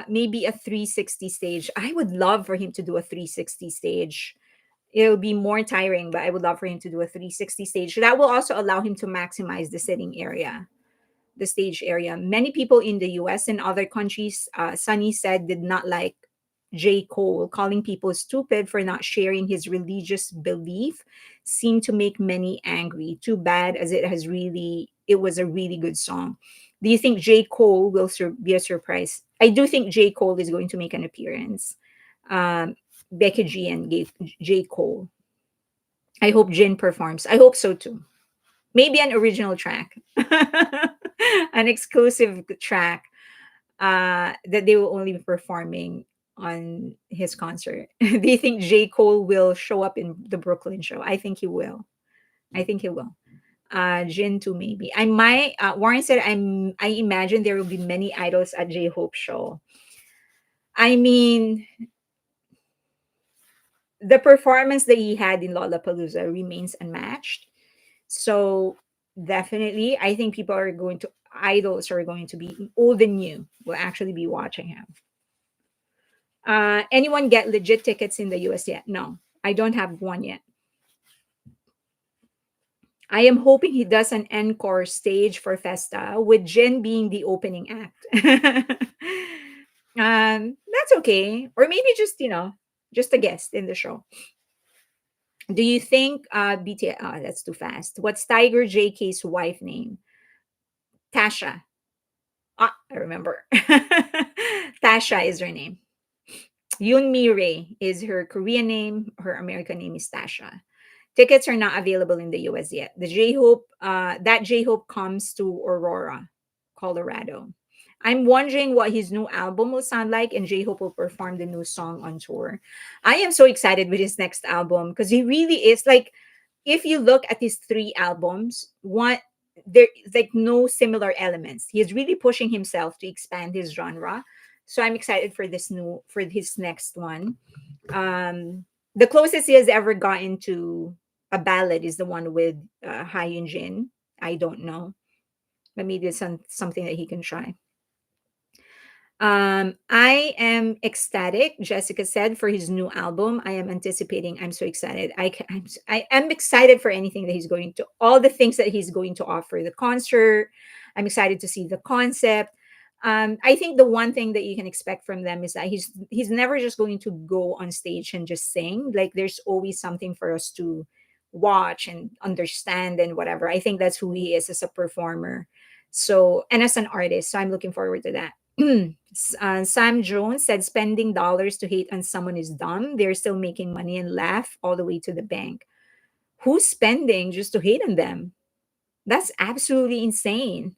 [SPEAKER 1] Maybe a 360 stage. I would love for him to do a 360 stage. It'll be more tiring, but I would love for him to do a 360 stage. That will also allow him to maximize the sitting area, the stage area. Many people in the US and other countries, Sunny said, did not like J. Cole, calling people stupid for not sharing his religious belief, seemed to make many angry. Too bad, as it was a really good song. Do you think J. Cole will be a surprise? I do think J. Cole is going to make an appearance. Um, Becky G and J. Cole. I hope Jin performs. I hope so too. Maybe an original track, an exclusive track that they will only be performing on his concert. Do you think J. Cole will show up in the Brooklyn show? I think he will. I think he will. Jin too, maybe. I might. Warren said, I imagine there will be many idols at J Hope show. I mean, the performance that he had in Lollapalooza remains unmatched. So definitely, I think idols are going to be old and new will actually be watching him. Anyone get legit tickets in the US yet? No, I don't have one yet. I am hoping he does an encore stage for Festa with Jin being the opening act. That's okay. Or maybe just, just a guest in the show. Do you think BTS? Oh, that's too fast. What's Tiger JK's wife name? Tasha. Ah, I remember. Tasha is her name. Yoon Mi Rae is her Korean name. Her American name is Tasha. Tickets are not available in the US yet. That J Hope comes to Aurora, Colorado. I'm wondering what his new album will sound like, and J Hope will perform the new song on tour. I am so excited with his next album because he really is like, if you look at his three albums, one there's like no similar elements. He is really pushing himself to expand his genre. So I'm excited for his next one. The closest he has ever gotten to a ballad is the one with Ha Yun Jin. I don't know, but maybe it's something that he can try. I am ecstatic, Jessica said, for his new album. I am anticipating. I'm so excited. I am excited for anything that all the things that he's going to offer. The concert. I'm excited to see the concept. I think the one thing that you can expect from them is that he's never just going to go on stage and just sing. Like, there's always something for us to watch and understand and whatever. I think that's who he is as a performer. So, and as an artist. So I'm looking forward to that. Sam Jones said spending dollars to hate on someone is dumb. They're still making money and laugh all the way to the bank. Who's spending just to hate on them? That's absolutely insane.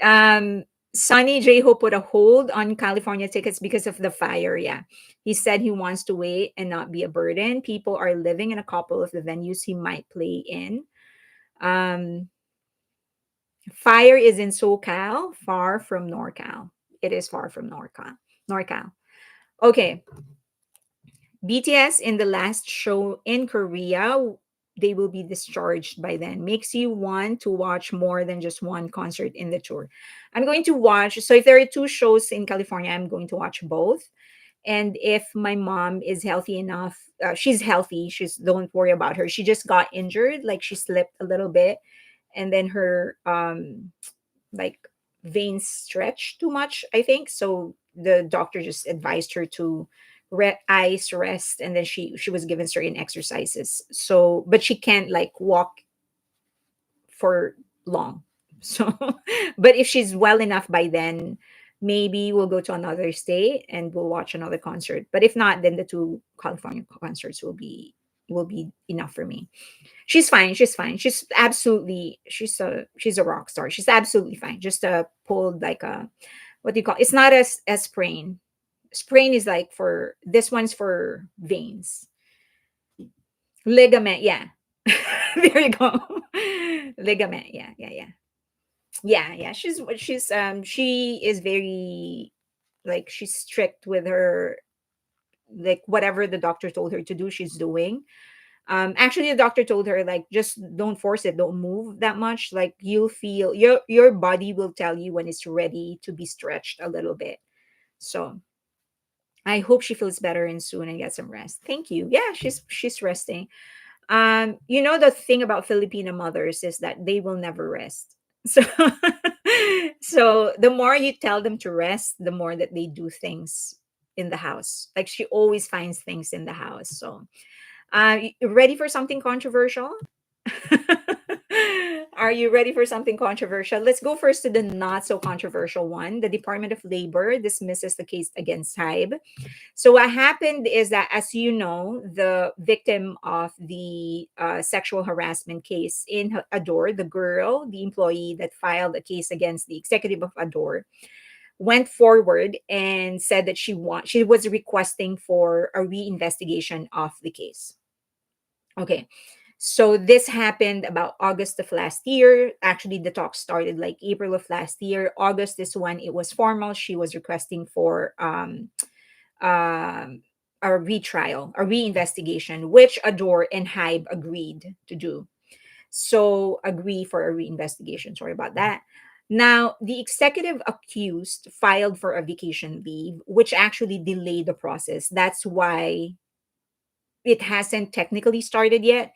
[SPEAKER 1] um, Sonny J Ho put a hold on California tickets because of the fire. Yeah. He said he wants to wait and not be a burden. People are living in a couple of the venues he might play in. Um, Fire is in SoCal, far from NorCal. It is far from NorCal. NorCal. Okay. BTS in the last show in Korea, they will be discharged by then. Makes you want to watch more than just one concert in the tour. I'm going to watch. So if there are two shows in California, I'm going to watch both. And if my mom is healthy enough, she's healthy. She's don't worry about her. She just got injured, like she slipped a little bit, and then her like veins stretched too much, I think. So the doctor just advised her to ice rest, and then she was given certain exercises. So, but she can't like walk for long. So, but if she's well enough by then, maybe we'll go to another state and we'll watch another concert. But if not, then the two California concerts will be enough for me. She's fine. She's fine. She's a rock star. She's absolutely fine. Just pulled like a, what do you call? It's not a sprain. Sprain is like for this one's for veins. Ligament. Yeah. There you go. Ligament. Yeah. Yeah. Yeah. Yeah. Yeah. She is very, like, she's strict with her, like whatever the doctor told her to do, she's doing. Actually, the doctor told her, like, just don't force it, don't move that much. Like, you'll feel your body will tell you when it's ready to be stretched a little bit. So I hope she feels better and soon and get some rest. Thank you. Yeah, she's resting. The thing about Filipino mothers is that they will never rest. So so the more you tell them to rest, the more that they do things in the house. Like, she always finds things in the house. So you ready for something controversial? Are you ready for something controversial? Let's go first to the not so controversial one. The Department of Labor dismisses the case against HYBE. So what happened is that, as you know, the victim of the sexual harassment case in ADOR, the girl, the employee that filed a case against the executive of ADOR, went forward and said that she was requesting for a reinvestigation of the case. Okay. So this happened about August of last year. Actually, the talk started like April of last year. August is when it was formal. She was requesting for um, a retrial, a reinvestigation, which Adore and HYBE agreed to do. So agree for a reinvestigation. Sorry about that. Now, the executive accused filed for a vacation leave, which actually delayed the process. That's why it hasn't technically started yet,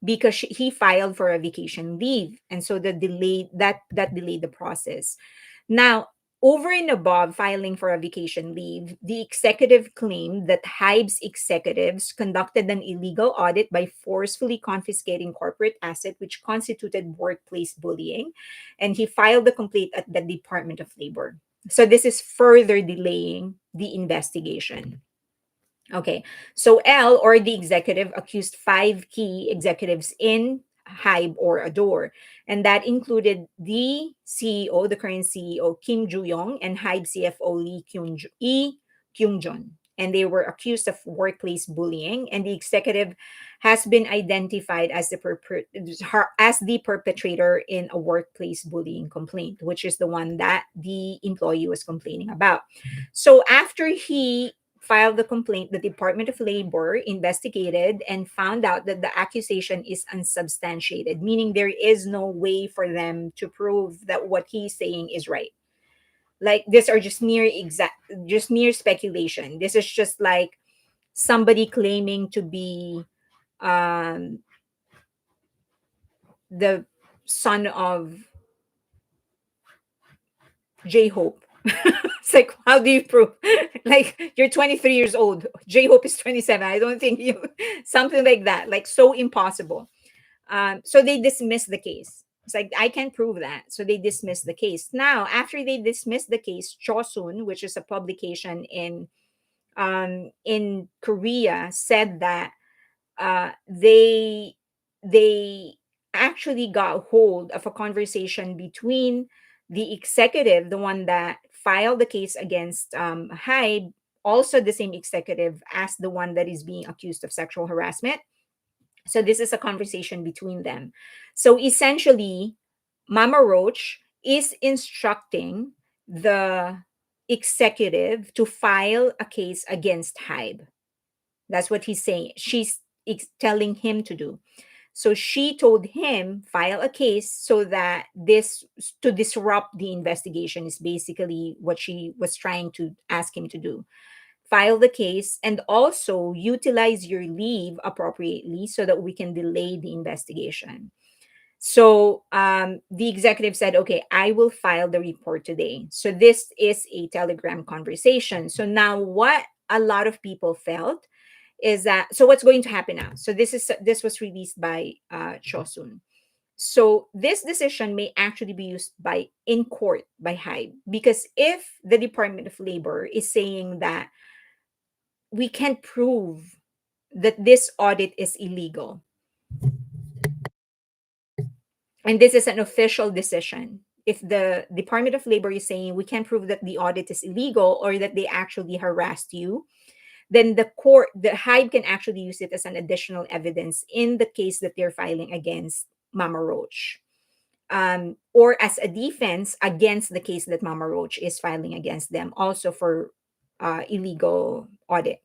[SPEAKER 1] because he filed for a vacation leave, and so the delay that delayed the process. Now, over and above filing for a vacation leave, the executive claimed that HYBE's executives conducted an illegal audit by forcefully confiscating corporate asset, which constituted workplace bullying, and he filed the complaint at the Department of Labor. So this is further delaying the investigation. Okay. So L, or the executive, accused five key executives in HYBE or ADOR. And that included the CEO, the current CEO, Kim Joo-young, and HYBE CFO Lee Kyung-jun. And they were accused of workplace bullying. And the executive has been identified as as the perpetrator in a workplace bullying complaint, which is the one that the employee was complaining about. So after he filed the complaint, the Department of Labor investigated and found out that the accusation is unsubstantiated, meaning there is no way for them to prove that what he's saying is right. Like, these are just mere speculation. This is just like somebody claiming to be um, the son of J Hope. It's like, how do you prove? Like, you're 23 years old. J Hope is 27. I don't think you, something like that. Like, so impossible. So they dismissed the case. It's like, I can't prove that. So they dismissed the case. Now, after they dismissed the case, Chosun, which is a publication in Korea, said that they actually got hold of a conversation between the executive, the one that filed the case against HYBE, also the same executive as the one that is being accused of sexual harassment. So this is a conversation between them. So essentially, Mama Roach is instructing the executive to file a case against HYBE. That's what he's saying. She's telling him to do. So she told him file a case so that this to disrupt the investigation is basically what she was trying to ask him to do. File the case and also utilize your leave appropriately so that we can delay the investigation. So the executive said, okay, I will file the report today. So this is a Telegram conversation. So now what a lot of people felt is that, so what's going to happen now? So this was released by Chosun. So this decision may actually be used by in court by HYBE, because if the Department of Labor is saying that we can't prove that this audit is illegal, and this is an official decision, if the Department of Labor is saying we can't prove that the audit is illegal or that they actually harassed you, then the HYBE can actually use it as an additional evidence in the case that they're filing against Mama Roach, or as a defense against the case that Mama Roach is filing against them, also for illegal audit.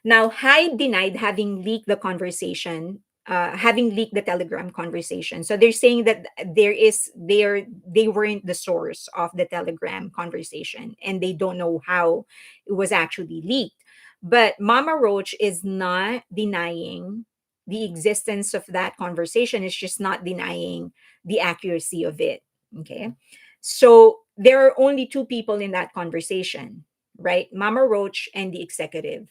[SPEAKER 1] Now, Hyde denied having leaked the conversation, having leaked the Telegram conversation. So they're saying that they weren't the source of the Telegram conversation, and they don't know how it was actually leaked. But Mama Roach is not denying the existence of that conversation. It's just not denying the accuracy of it. Okay. So there are only two people in that conversation, right? Mama Roach and the executive.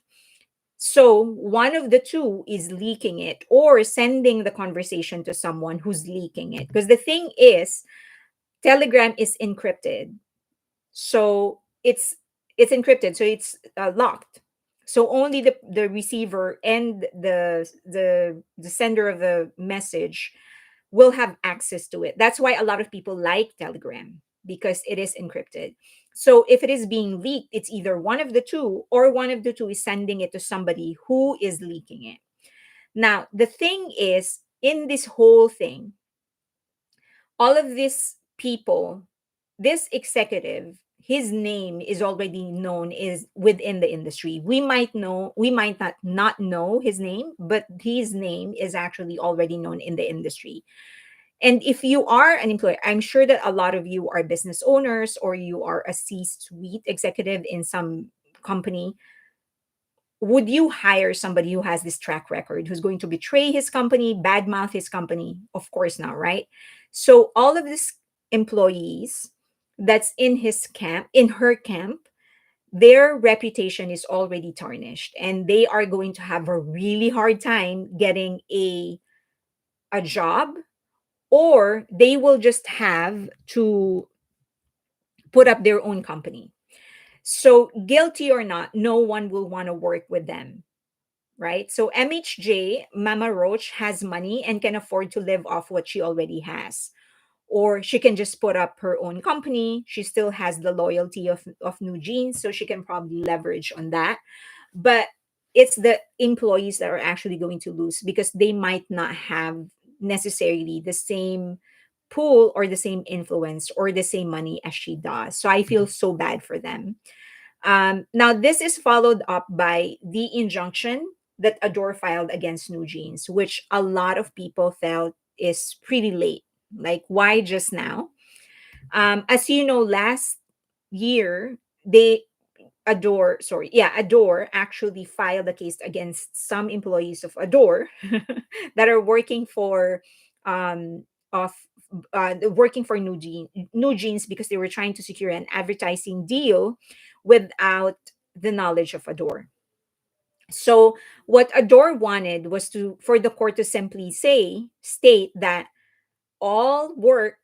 [SPEAKER 1] So one of the two is leaking it or sending the conversation to someone who's leaking it. Because the thing is, Telegram is encrypted. So it's encrypted, so it's locked. So only the receiver and the sender of the message will have access to it. That's why a lot of people like Telegram, because it is encrypted. So if it is being leaked, it's either one of the two, or one of the two is sending it to somebody who is leaking it. Now, the thing is, in this whole thing, all of these people, this executive, his name is already known is within the industry. We might not know his name, but his name is actually already known in the industry. And if you are an employer, I'm sure that a lot of you are business owners, or you are a C-suite executive in some company. Would you hire somebody who has this track record, who's going to betray his company, badmouth his company? Of course not, right? So all of these employees that's in his camp, in her camp, their reputation is already tarnished, and they are going to have a really hard time getting a job, or they will just have to put up their own company. So, guilty or not, no one will want to work with them, right? So, MHJ, Mama Roach, has money and can afford to live off what she already has. Or she can just put up her own company. She still has the loyalty of New Jeans, so she can probably leverage on that. But it's the employees that are actually going to lose, because they might not have necessarily the same pool or the same influence or the same money as she does. So I feel so bad for them. Now, this is followed up by the injunction that ADOR filed against New Jeans, which a lot of people felt is pretty late. Like, why just now? As you know, last year, they ADOR actually filed a case against some employees of ADOR that are working for of working for New Jeans, because they were trying to secure an advertising deal without the knowledge of ADOR. So what ADOR wanted was for the court to simply state that all work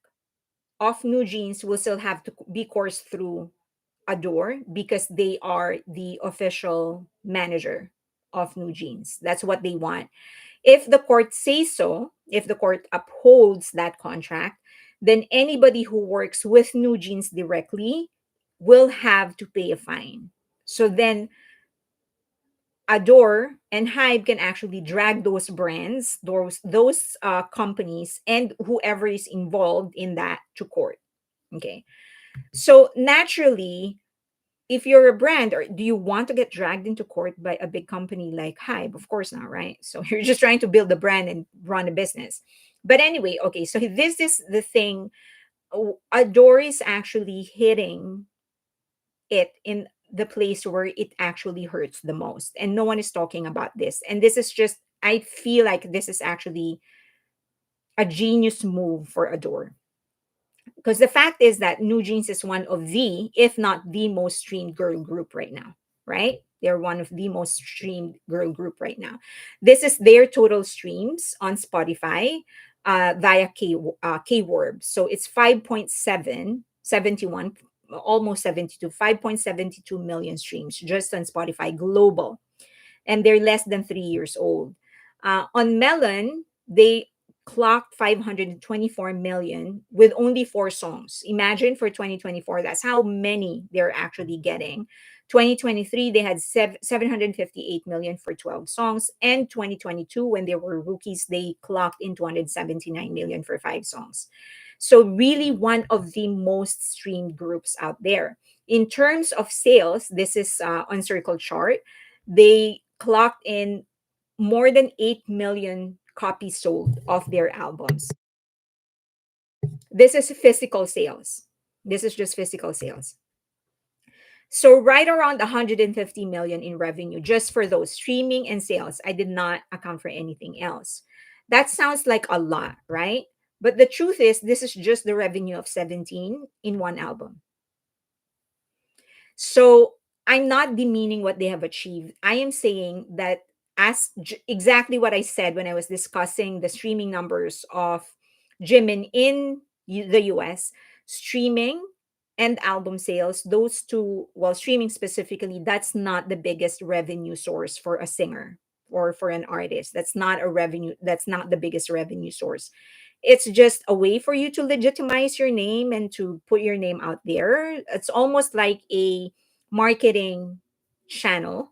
[SPEAKER 1] of New Jeans will still have to be coursed through ADOR, because they are the official manager of New Jeans. That's what they want. If the court says so, if the court upholds that contract, then anybody who works with New Jeans directly will have to pay a fine. So then Adore and HYBE can actually drag those brands, those companies, and whoever is involved in that to court. Okay. So naturally, if you're a brand, or do you want to get dragged into court by a big company like HYBE? Of course not, right? So you're just trying to build a brand and run a business. But anyway, okay, so this is the thing. Adore is actually hitting it in the place where it actually hurts the most. And no one is talking about this. And this is just, I feel like this is actually a genius move for Adore. Because the fact is that New Jeans is one of the, if not the most streamed girl group right now, right? They're one of the most streamed girl group right now. This is their total streams on Spotify via K-Worb. So it's 5.71, almost 72, 5.72 million streams just on Spotify global. And they're less than 3 years old. On Melon, they clocked 524 million with only 4 songs. Imagine for 2024, that's how many they're actually getting. 2023, they had 758 million for 12 songs. And 2022, when they were rookies, they clocked in 279 million for 5 songs. So, really, one of the most streamed groups out there. In terms of sales, this is on Circle Chart. They clocked in more than 8 million copies sold of their albums. This is physical sales. This is just physical sales. So right around 150 million in revenue just for those streaming and sales. I did not account for anything else. That sounds like a lot, right? But the truth is this is just the revenue of 17 in one album. So I'm not demeaning what they have achieved. I am saying that exactly what I said when I was discussing the streaming numbers of Jimin in the US, streaming and album sales, those two, well, streaming specifically, that's not the biggest revenue source for a singer or for an artist. That's not the biggest revenue source. It's just a way for you to legitimize your name and to put your name out there. It's almost like a marketing channel,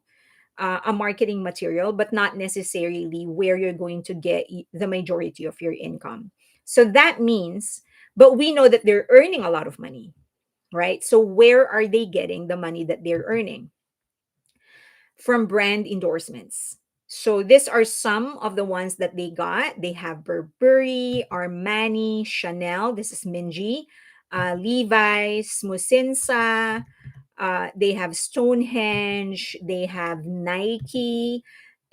[SPEAKER 1] a marketing material, but not necessarily where you're going to get the majority of your income. So that means, but we know that they're earning a lot of money, right? So where are they getting the money that they're earning? From brand endorsements. So these are some of the ones that they got. They have Burberry, Armani, Chanel. This is Minji, Levi's, Musinsa. They have Stonehenge. They have Nike,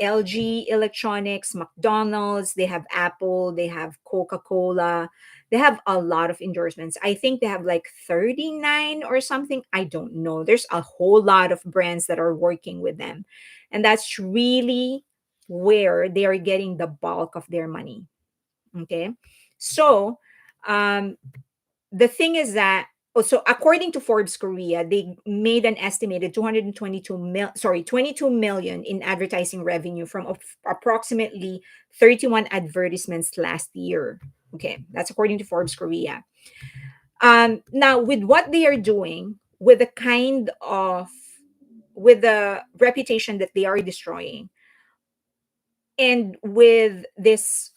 [SPEAKER 1] LG Electronics, McDonald's. They have Apple. They have Coca Cola. They have a lot of endorsements. I think they have like 39 or something. I don't know. There's a whole lot of brands that are working with them. And that's really where they are getting the bulk of their money. Okay. So, um, the thing is that, oh, so according to Forbes Korea, they made an estimated 22 million in advertising revenue from approximately 31 advertisements last year. Okay, that's according to Forbes Korea. Now, with what they are doing, with the reputation that they are destroying, and with this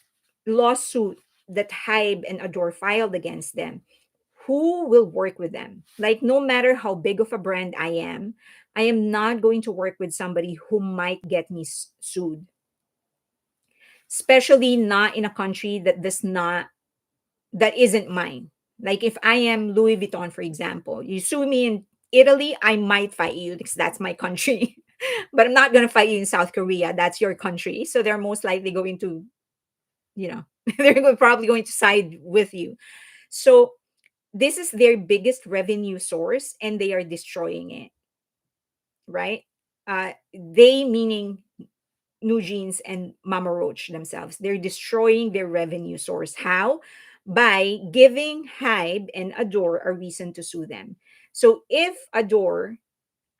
[SPEAKER 1] lawsuit that HYBE and Adore filed against them, who will work with them? Like, no matter how big of a brand I am not going to work with somebody who might get me sued, especially not in a country that isn't mine. Like, if I am Louis Vuitton, for example, you sue me in Italy, I might fight you because that's my country. But I'm not going to fight you in South Korea. That's your country. So they're most likely going to, you know, probably going to side with you. So this is their biggest revenue source and they are destroying it, right? They, meaning New Jeans and Mama Roach themselves, they're destroying their revenue source. How? By giving HYBE and Adore a reason to sue them. So if Adore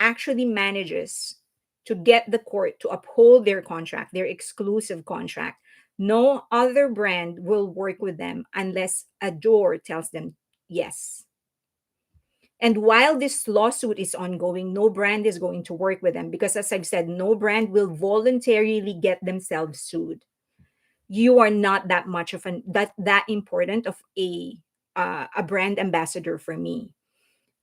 [SPEAKER 1] actually manages to get the court to uphold their contract, their exclusive contract, No other brand will work with them unless ADOR tells them yes. And while this lawsuit is ongoing, no brand is going to work with them because, as I've said, no brand will voluntarily get themselves sued. You are not that much of an that important of a brand ambassador for me.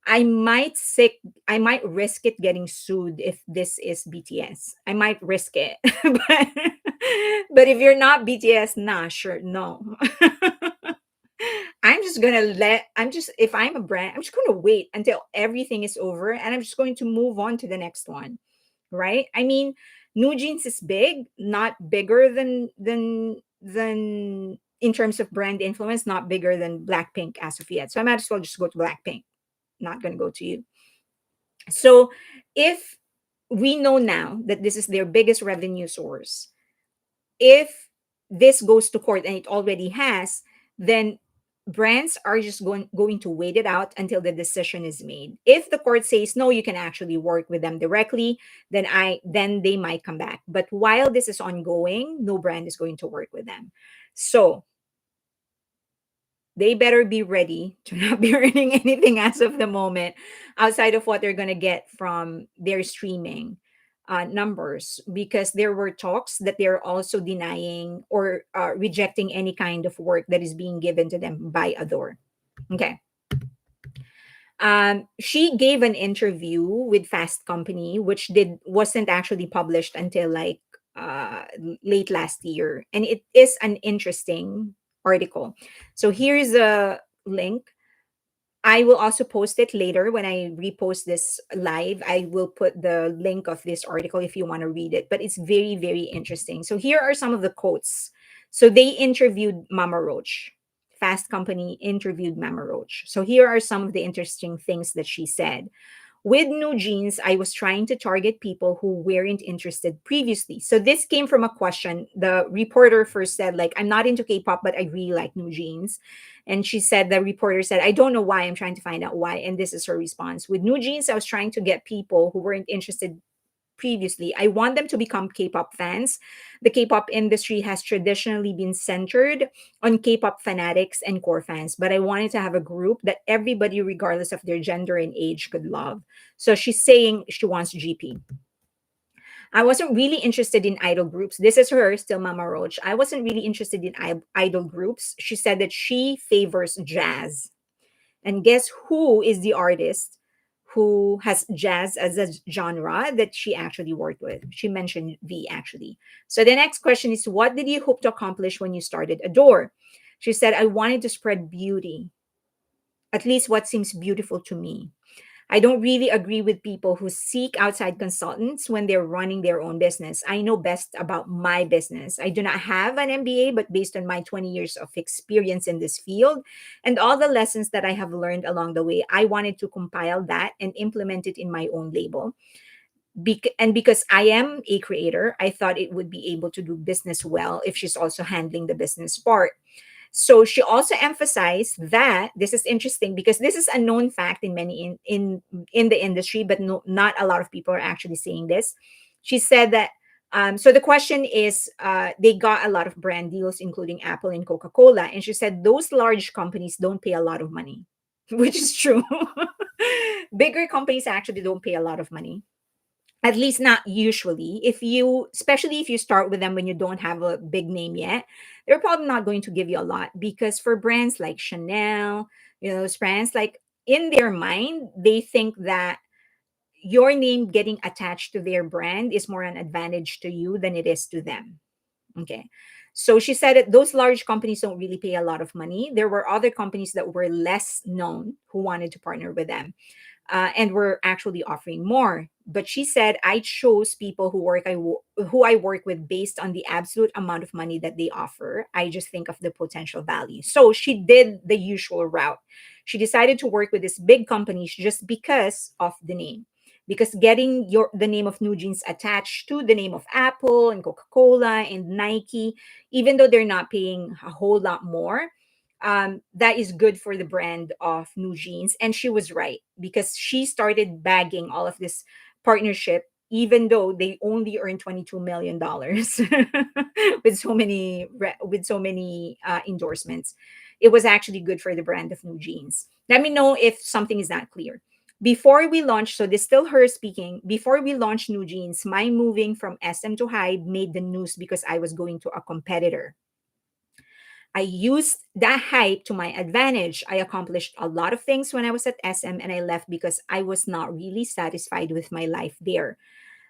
[SPEAKER 1] I might sick I might risk it getting sued if this is BTS. I might risk it. But if you're not BTS, nah, sure, no. I'm just if I'm a brand, I'm just gonna wait until everything is over and I'm just going to move on to the next one. Right? I mean, New Jeans is big, not bigger than in terms of brand influence, not bigger than Blackpink as of yet. So I might as well just go to Blackpink, not gonna go to you. So if we know now that this is their biggest revenue source, if this goes to court and it already has, then brands are just going to wait it out until the decision is made. If the court says no, you can actually work with them directly, then they might come back. But while this is ongoing, no brand is going to work with them. So they better be ready to not be earning anything as of the moment outside of what they're going to get from their streaming numbers, because there were talks that they're also denying or rejecting any kind of work that is being given to them by Adore. Okay. She gave an interview with Fast Company, which did wasn't actually published until like late last year, and it is an interesting article. So here's a link. I will also post it later when I repost this live. I will put the link of this article if you want to read it, but it's very, very interesting. So here are some of the quotes. So they interviewed Mama Roach. Fast Company interviewed Mama Roach. So here are some of the interesting things that she said. With New Jeans, I was trying to target people who weren't interested previously. So this came from a question. The reporter first said, like, I'm not into K-pop, but I really like New Jeans. And she said, the reporter said, I don't know why. I'm trying to find out why. And this is her response. With New Jeans, I was trying to get people who weren't interested previously. I want them to become K-pop fans. The K-pop industry has traditionally been centered on K-pop fanatics and core fans, but I wanted to have a group that everybody, regardless of their gender and age, could love. So she's saying she wants GP. I wasn't really interested in idol groups. This is her, still Mama Roach. I wasn't really interested in idol groups. She said that she favors jazz. And guess who is the artist who has jazz as a genre that she actually worked with? She mentioned V actually. So the next question is, what did you hope to accomplish when you started Adore? She said, I wanted to spread beauty, at least what seems beautiful to me. I don't really agree with people who seek outside consultants when they're running their own business. I know best about my business. I do not have an MBA, but based on my 20 years of experience in this field and all the lessons that I have learned along the way, I wanted to compile that and implement it in my own label. And because I am a creator, I thought it would be able to do business well if she's also handling the business part. So she also emphasized that this is interesting because this is a known fact in many in the industry, but no, not a lot of people are actually saying this. She said that so the question is, they got a lot of brand deals, including Apple and Coca-Cola, and she said those large companies don't pay a lot of money, which is true. Bigger companies actually don't pay a lot of money, at least not usually. If you, especially if you start with them when you don't have a big name yet, they're probably not going to give you a lot, because for brands like Chanel, those brands, like, in their mind they think that your name getting attached to their brand is more an advantage to you than it is to them. Okay. So she said that those large companies don't really pay a lot of money. There were other companies that were less known who wanted to partner with them, and were actually offering more. But she said, I chose people who I work with based on the absolute amount of money that they offer. I just think of the potential value. So she did the usual route. She decided to work with these big companies just because of the name. Because getting the name of New Jeans attached to the name of Apple and Coca-Cola and Nike, even though they're not paying a whole lot more, that is good for the brand of New Jeans. And she was right, because she started bagging all of this partnership even though they only earned $22 million with so many endorsements. It was actually good for the brand of New Jeans. Let me know if something is not clear. Before we launched, so this is still her speaking. Before we launched New Jeans, my moving from SM to HYBE made the news because I was going to a competitor. I used that hype to my advantage. I accomplished a lot of things when I was at SM, and I left because I was not really satisfied with my life there.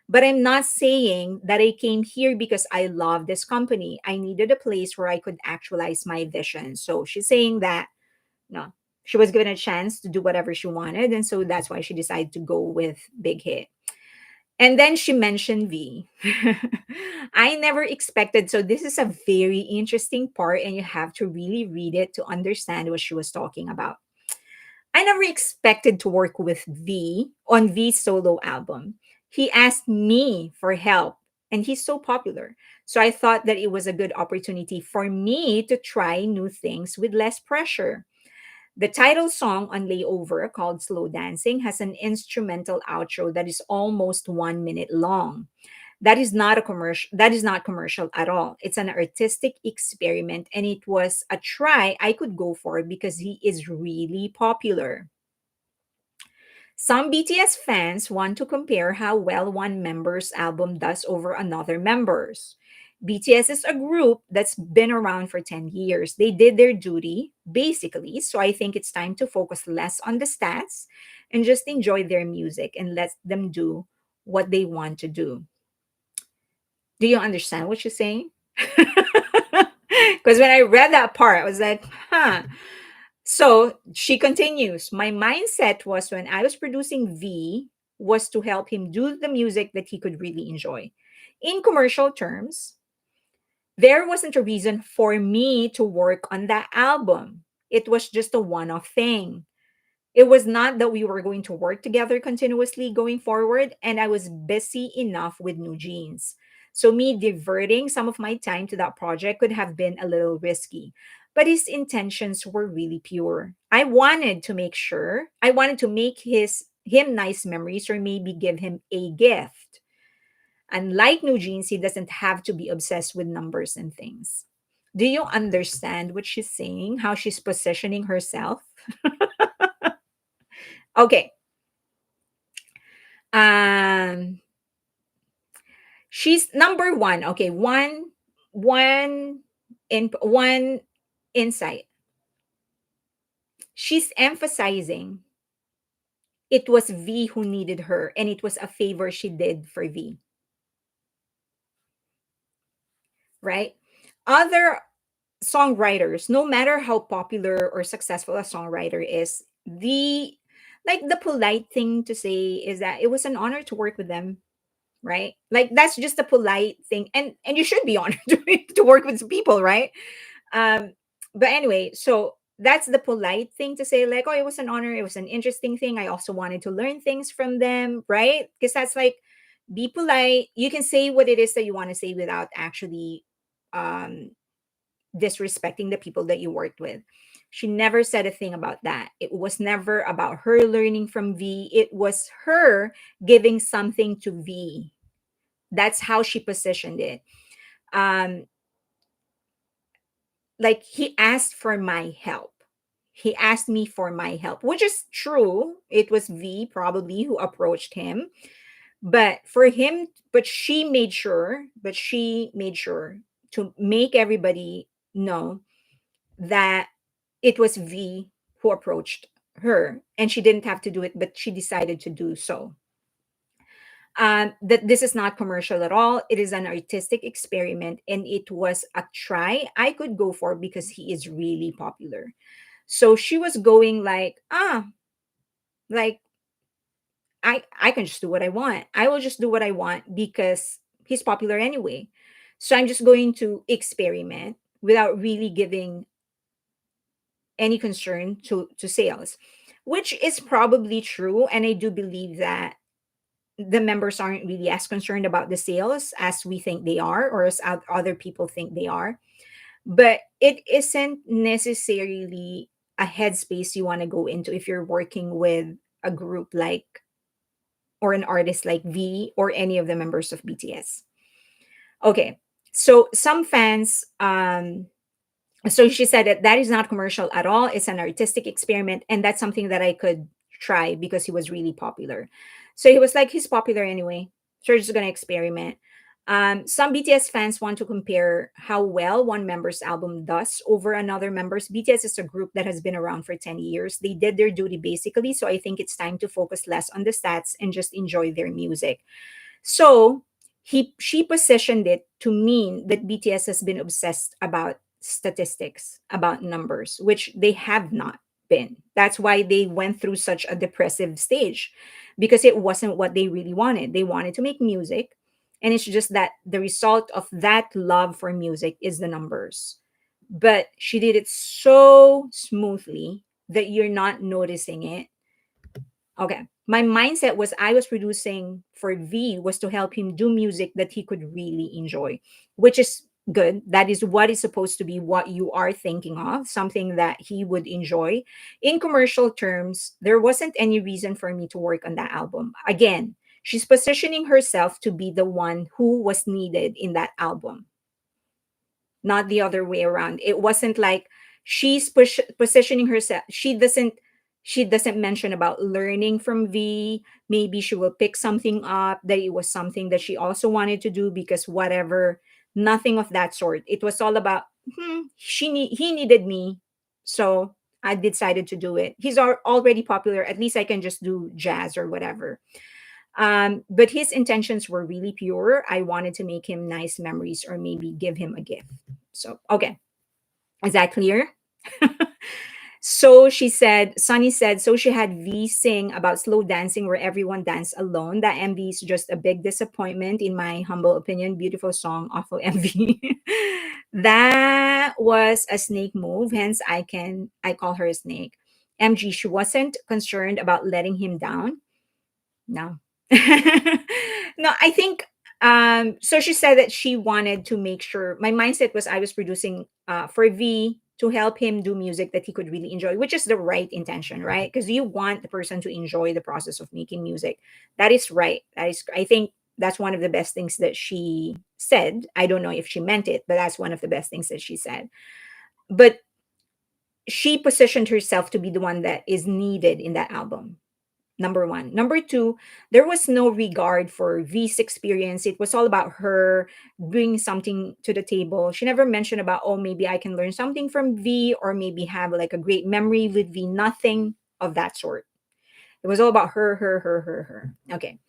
[SPEAKER 1] But I'm not saying that I came here because I love this company. I needed a place where I could actualize my vision. So she's saying that no, she was given a chance to do whatever she wanted. And so that's why she decided to go with Big Hit. And then she mentioned V. I never expected. So this is a very interesting part, and you have to really read it to understand what she was talking about. I never expected to work with V on V's solo album. He asked me for help, and he's so popular. So I thought that it was a good opportunity for me to try new things with less pressure. The title song on Layover, called Slow Dancing, has an instrumental outro that is almost 1 minute long. That is not commercial at all. It's an artistic experiment, and it was a try I could go for because he is really popular. Some BTS fans want to compare how well one member's album does over another member's. BTS is a group that's been around for 10 years. They did their duty, basically, so I think it's time to focus less on the stats and just enjoy their music and let them do what they want to do. Do you understand what she's saying? Because when I read that part, I was like, huh. So she continues, my mindset was when I was producing V was to help him do the music that he could really enjoy. In commercial terms, there wasn't a reason for me to work on that album. It was just a one off thing. It was not that we were going to work together continuously going forward, and I was busy enough with New Jeans. So, me diverting some of my time to that project could have been a little risky. But his intentions were really pure. I wanted to make him nice memories or maybe give him a gift. Unlike New Jeans, he doesn't have to be obsessed with numbers and things. Do you understand what she's saying? How she's positioning herself? Okay. Um, she's number one. Okay, one insight. She's emphasizing it was V who needed her, and it was a favor she did for V, right? Other songwriters, no matter how popular or successful a songwriter is, the polite thing to say is that it was an honor to work with them, right? Like that's just a polite thing, and you should be honored to work with people, right? Um, but anyway, so that's the polite thing to say, like, oh, it was an honor, it was an interesting thing. I also wanted to learn things from them, right? Because that's like be polite. You can say what it is that you want to say without actually um disrespecting the people that you worked with. She never said a thing about that. It was never about her learning from V. It was her giving something to V. That's how she positioned it. Um, like he asked for my help. He asked me for my help, which is true. It was V probably who approached him. But she made sure to make everybody know that it was V who approached her, and she didn't have to do it, but she decided to do so. That this is not commercial at all. It is an artistic experiment, and it was a try I could go for because he is really popular. So she was going like, like I can just do what I want. I will just do what I want because he's popular anyway. So I'm just going to experiment without really giving any concern to sales, which is probably true. And I do believe that the members aren't really as concerned about the sales as we think they are, or as other people think they are. But it isn't necessarily a headspace you want to go into if you're working with a group like or an artist like V or any of the members of BTS. Okay, so some fans, so she said that that is not commercial at all. It's an artistic experiment, and that's something that I could try because he was really popular. So he was like, he's popular anyway, so we're just gonna experiment. Some BTS fans want to compare how well one member's album does over another member's. BTS is a group that has been around for 10 years. They did their duty basically, so I think it's time to focus less on the stats and just enjoy their music. So she positioned it to mean that BTS has been obsessed about statistics, about numbers, which they have not been. That's why they went through such a depressive stage, because it wasn't what they really wanted. They wanted to make music, and it's just that the result of that love for music is the numbers. But she did it so smoothly that you're not noticing it. Okay. My mindset was I was producing for V was to help him do music that he could really enjoy, which is good. That is what is supposed to be what you are thinking of, something that he would enjoy. In commercial terms, there wasn't any reason for me to work on that album. Again, she's positioning herself to be the one who was needed in that album, not the other way around. It wasn't like positioning herself. She doesn't mention about learning from V. Maybe she will pick something up that it was something that she also wanted to do because whatever. Nothing of that sort. It was all about he needed me, so I decided to do it. He's already popular. At least I can just do jazz or whatever. But his intentions were really pure. I wanted to make him nice memories or maybe give him a gift. So, okay. Is that clear? So she said, Sunny said, so she had V sing about slow dancing where everyone danced alone. That MV is just a big disappointment, in my humble opinion. Beautiful song, awful MV. That was a snake move. Hence, I call her a snake. MG, she wasn't concerned about letting him down. No. No, I think so she said that she wanted to make sure my mindset was I was producing for V to help him do music that he could really enjoy, which is the right intention, right? Because you want the person to enjoy the process of making music. That is right. That is, I think that's one of the best things that she said. I don't know if she meant it, but that's one of the best things that she said. But she positioned herself to be the one that is needed in that album. Number one. Number two, there was no regard for V's experience. It was all about her bringing something to the table. She never mentioned about, oh, maybe I can learn something from V or maybe have like a great memory with V. Nothing of that sort. It was all about her. Okay.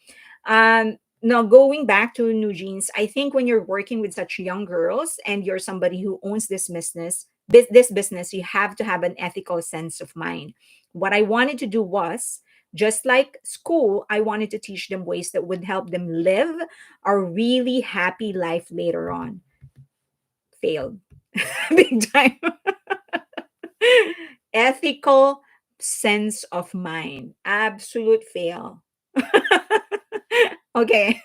[SPEAKER 1] Now going back to New Jeans, I think when you're working with such young girls and you're somebody who owns this business, you have to have an ethical sense of mind. What I wanted to do was just like school, I wanted to teach them ways that would help them live a really happy life later on. Failed big time. Ethical sense of mind, absolute fail. Okay.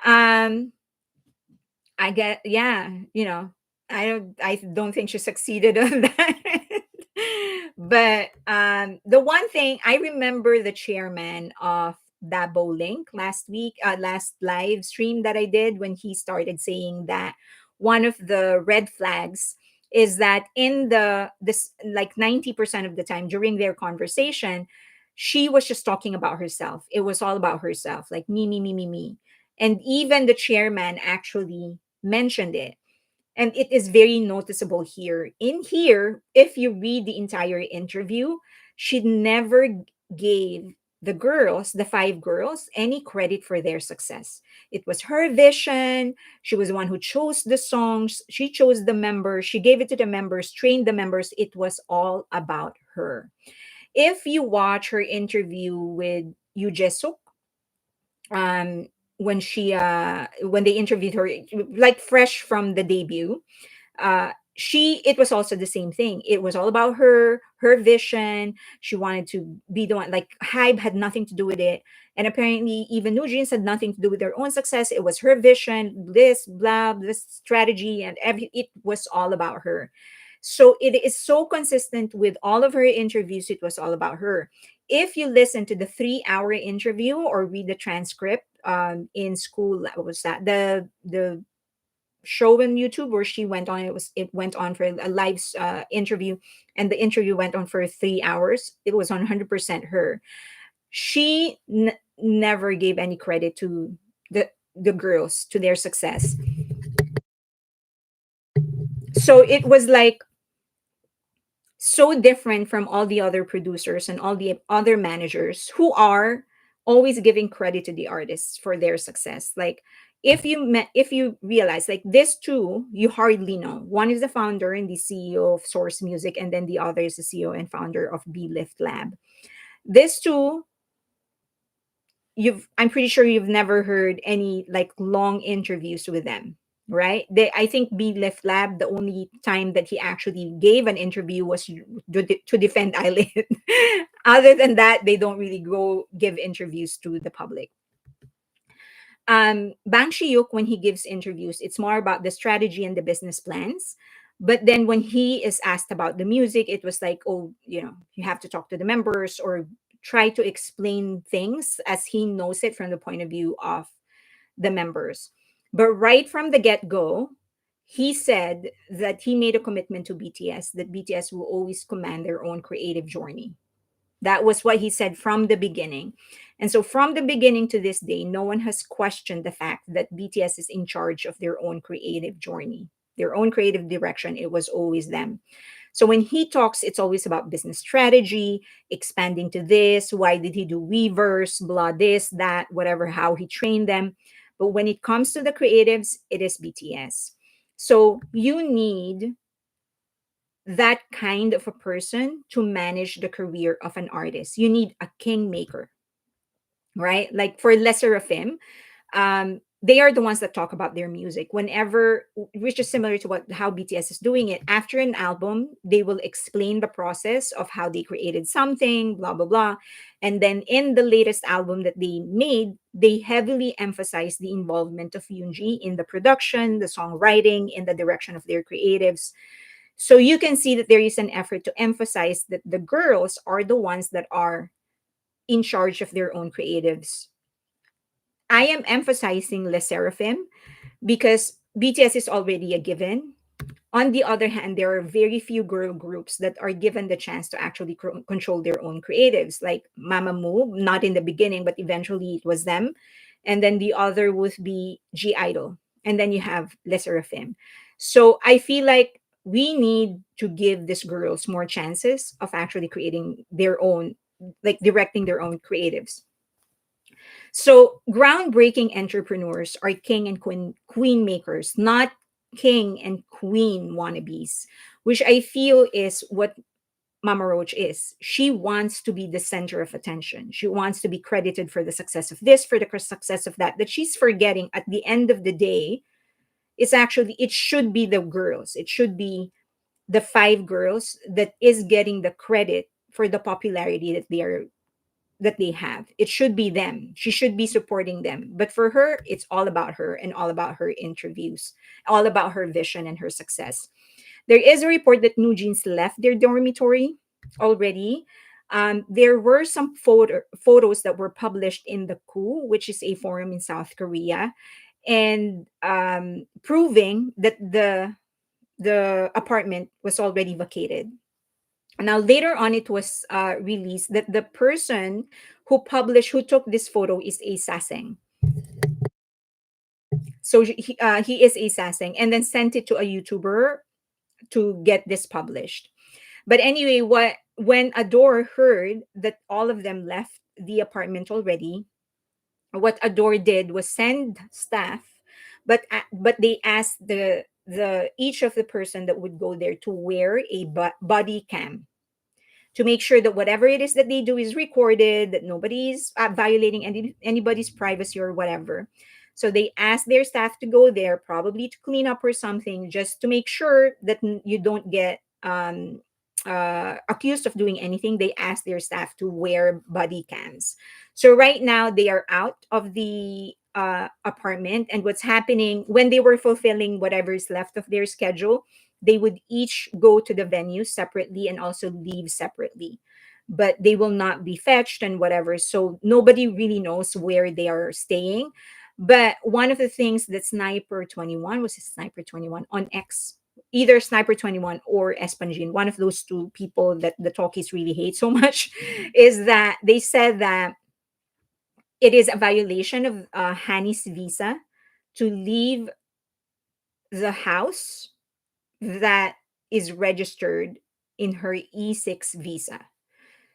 [SPEAKER 1] um I get, yeah, I don't think she succeeded on that. But the one thing I remember, the chairman of Dabo Link last live stream that I did, when he started saying that one of the red flags is that in this like 90% of the time during their conversation, she was just talking about herself. It was all about herself, like me. And even the chairman actually mentioned it. And it is very noticeable here. In here, if you read the entire interview, she never gave the five girls, any credit for their success. It was her vision. She was the one who chose the songs. She chose the members. She gave it to the members, trained the members. It was all about her. If you watch her interview with Yoo Jae-suk, um, when they interviewed her, like fresh from the debut, it was also the same thing. It was all about her vision. She wanted to be the one, like HYBE had nothing to do with it, and apparently even New Jeans had nothing to do with their own success. It was her vision, this blah, this strategy, and it was all about her. So it is so consistent with all of her interviews. It was all about her. if you listen to the 3 hour interview or read the transcript in school, what was that? The show on YouTube where she went on, it went on for a live interview, and the interview went on for 3 hours. It was 100% her. She never gave any credit to the girls to their success. So it was like so different from all the other producers and all the other managers who are always giving credit to the artists for their success. Like if you realize like this two you hardly know. One is the founder and the CEO of Source Music, and then the other is the CEO and founder of B Lift Lab. This two, you've I'm pretty sure you've never heard any like long interviews with them, right? I think B Left Lab, the only time that he actually gave an interview was to defend Eileen. Other than that, they don't really go give interviews to the public. Bang Shiyuk, when he gives interviews, it's more about the strategy and the business plans. But then when he is asked about the music, it was like, oh, you have to talk to the members or try to explain things as he knows it from the point of view of the members. But right from the get go, he said that he made a commitment to BTS, that BTS will always command their own creative journey. That was what he said from the beginning. And so from the beginning to this day, no one has questioned the fact that BTS is in charge of their own creative journey, their own creative direction. It was always them. So when he talks, it's always about business strategy, expanding to this, why did he do Weverse, blah, this, that, whatever, how he trained them. But when it comes to the creatives, it is BTS. So you need that kind of a person to manage the career of an artist. You need a kingmaker, right? Like for Lesser of Him, they are the ones that talk about their music whenever, which is similar to what how BTS is doing it. After an album, they will explain the process of how they created something, blah blah blah, and then in the latest album that they made, they heavily emphasize the involvement of Yoonji in the production, the songwriting, in the direction of their creatives. So you can see that there is an effort to emphasize that the girls are the ones that are in charge of their own creatives. I am emphasizing Le Seraphim because BTS is already a given. On the other hand, there are very few girl groups that are given the chance to actually control their own creatives, like Mamamoo, not in the beginning, but eventually it was them. And then the other would be G Idol. And then you have Le Seraphim. So I feel like we need to give these girls more chances of actually creating their own, like directing their own creatives. So groundbreaking entrepreneurs are king and queen makers, not king and queen wannabes, which I feel is what Mama Roach is. She wants to be the center of attention. She wants to be credited for the success of this, for the success of that. That she's forgetting at the end of the day, it should be the girls. It should be the five girls that is getting the credit for the popularity that they have. It should be them. She should be supporting them. But for her, it's all about her and all about her interviews, all about her vision and her success. There is a report that New Jeans left their dormitory already. There were some photos that were published in the KU, which is a forum in South Korea, and proving that the apartment was already vacated. Now, later on, it was released that the person who took this photo is a sasseng. So he is a sasseng, and then sent it to a YouTuber to get this published. But anyway, when ADOR heard that all of them left the apartment already, what ADOR did was send staff, but they asked the each of the person that would go there to wear a body cam to make sure that whatever it is that they do is recorded, that nobody's violating anybody's privacy or whatever. So they ask their staff to go there, probably to clean up or something, just to make sure that you don't get accused of doing anything. They ask their staff to wear body cams. So right now they are out of the apartment, and what's happening when they were fulfilling whatever is left of their schedule, they would each go to the venue separately and also leave separately. but they will not be fetched and whatever. So nobody really knows where they are staying. But one of the things that Sniper 21 was, a Sniper 21 on X, either Sniper 21 or Espangin, one of those two people that the talkies really hate so much, is that they said that it is a violation of Hani's visa to leave the house that is registered in her E6 visa.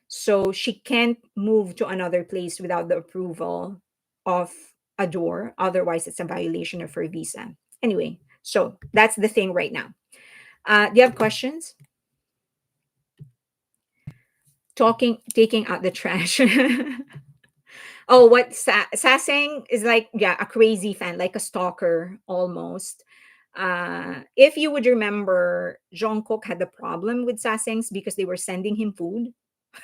[SPEAKER 1] So she can't move to another place without the approval of ADOR. Otherwise, it's a violation of her visa. Anyway, so that's the thing right now. Do you have questions? Taking out the trash. Oh, what Sasang is like, yeah, a crazy fan, like a stalker almost. If you would remember, Jungkook had a problem with Sasangs because they were sending him food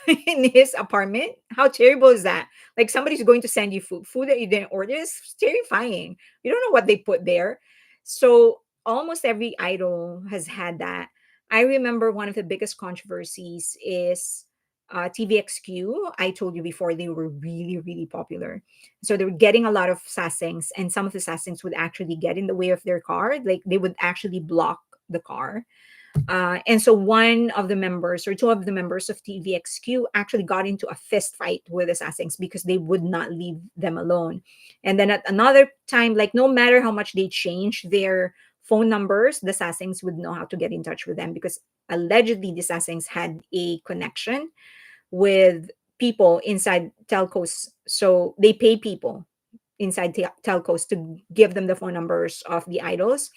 [SPEAKER 1] in his apartment. How terrible is that? Like somebody's going to send you food that you didn't order. It's terrifying. You don't know what they put there. So almost every idol has had that. I remember one of the biggest controversies is TVXQ. I told you before they were really, really popular. So they were getting a lot of sassings, and some of the sassings would actually get in the way of their car. Like they would actually block the car. And so one of the members or two of the members of TVXQ actually got into a fist fight with assassins because they would not leave them alone. And then at another time, like no matter how much they changed their phone numbers, the assassins would know how to get in touch with them because allegedly the assassins had a connection with people inside telcos. So they pay people inside telcos to give them the phone numbers of the idols,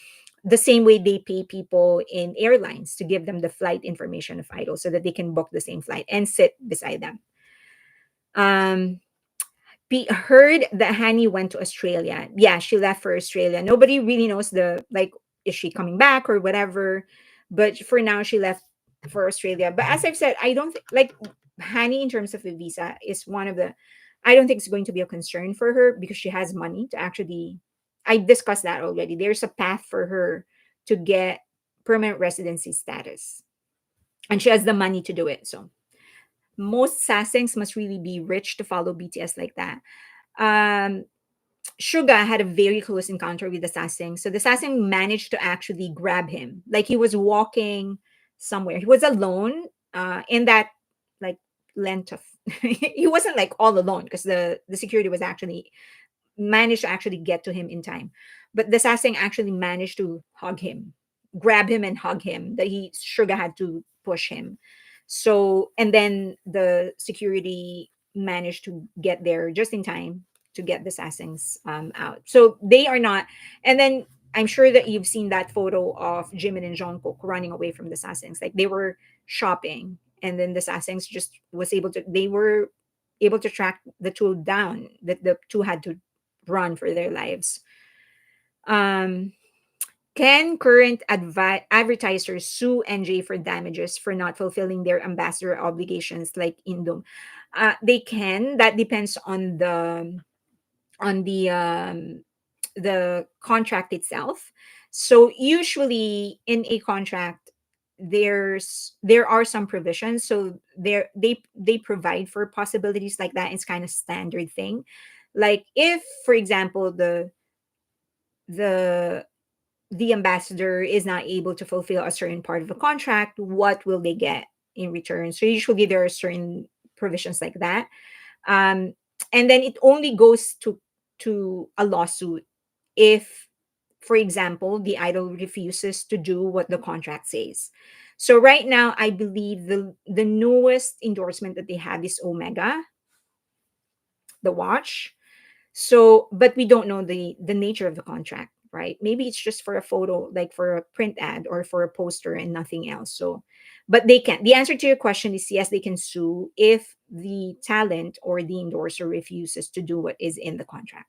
[SPEAKER 1] the same way they pay people in airlines to give them the flight information of idols so that they can book the same flight and sit beside them. um Heard that Hani went to Australia. Yeah, she left for Australia. Nobody really knows the, like, is she coming back or whatever, but for now she left for Australia. But as I've said, I don't like Hani in terms of the visa is one of the, I don't think it's going to be a concern for her because she has money to actually, I discussed that already. There's a path for her to get permanent residency status, and she has the money to do it. So most Sasaengs must really be rich to follow BTS like that. um Suga had a very close encounter with the Saseng. So the Saseng managed to actually grab him. Like he was walking somewhere. He was alone in that, like, length of he wasn't like all alone because the security was actually managed to actually get to him in time. But the Saseng actually managed to hug him, grab him and hug him. That he Suga had to push him. So and then the security managed to get there just in time to get the Sasaengs out. So they are not. And then I'm sure that you've seen that photo of Jimin and Jungkook running away from the Sasaengs. Like they were shopping, and then the Sasaengs just was able to. They were able to track the two down. That the two had to run for their lives. Um, can current advertisers sue NJ for damages for not fulfilling their ambassador obligations like Indum? They can. That depends on the contract itself. So usually in a contract, there are some provisions. So they provide for possibilities like that. It's kind of standard thing. Like if, for example, the the ambassador is not able to fulfill a certain part of the contract, what will they get in return? So usually there are certain provisions like that. Um, and then it only goes to a lawsuit if, for example, the idol refuses to do what the contract says. So right now, I believe the newest endorsement that they have is Omega, the watch. So, but we don't know the nature of the contract, right? Maybe it's just for a photo, like for a print ad or for a poster and nothing else. So, but they can. The answer to your question is yes, they can sue if the talent or the endorser refuses to do what is in the contract.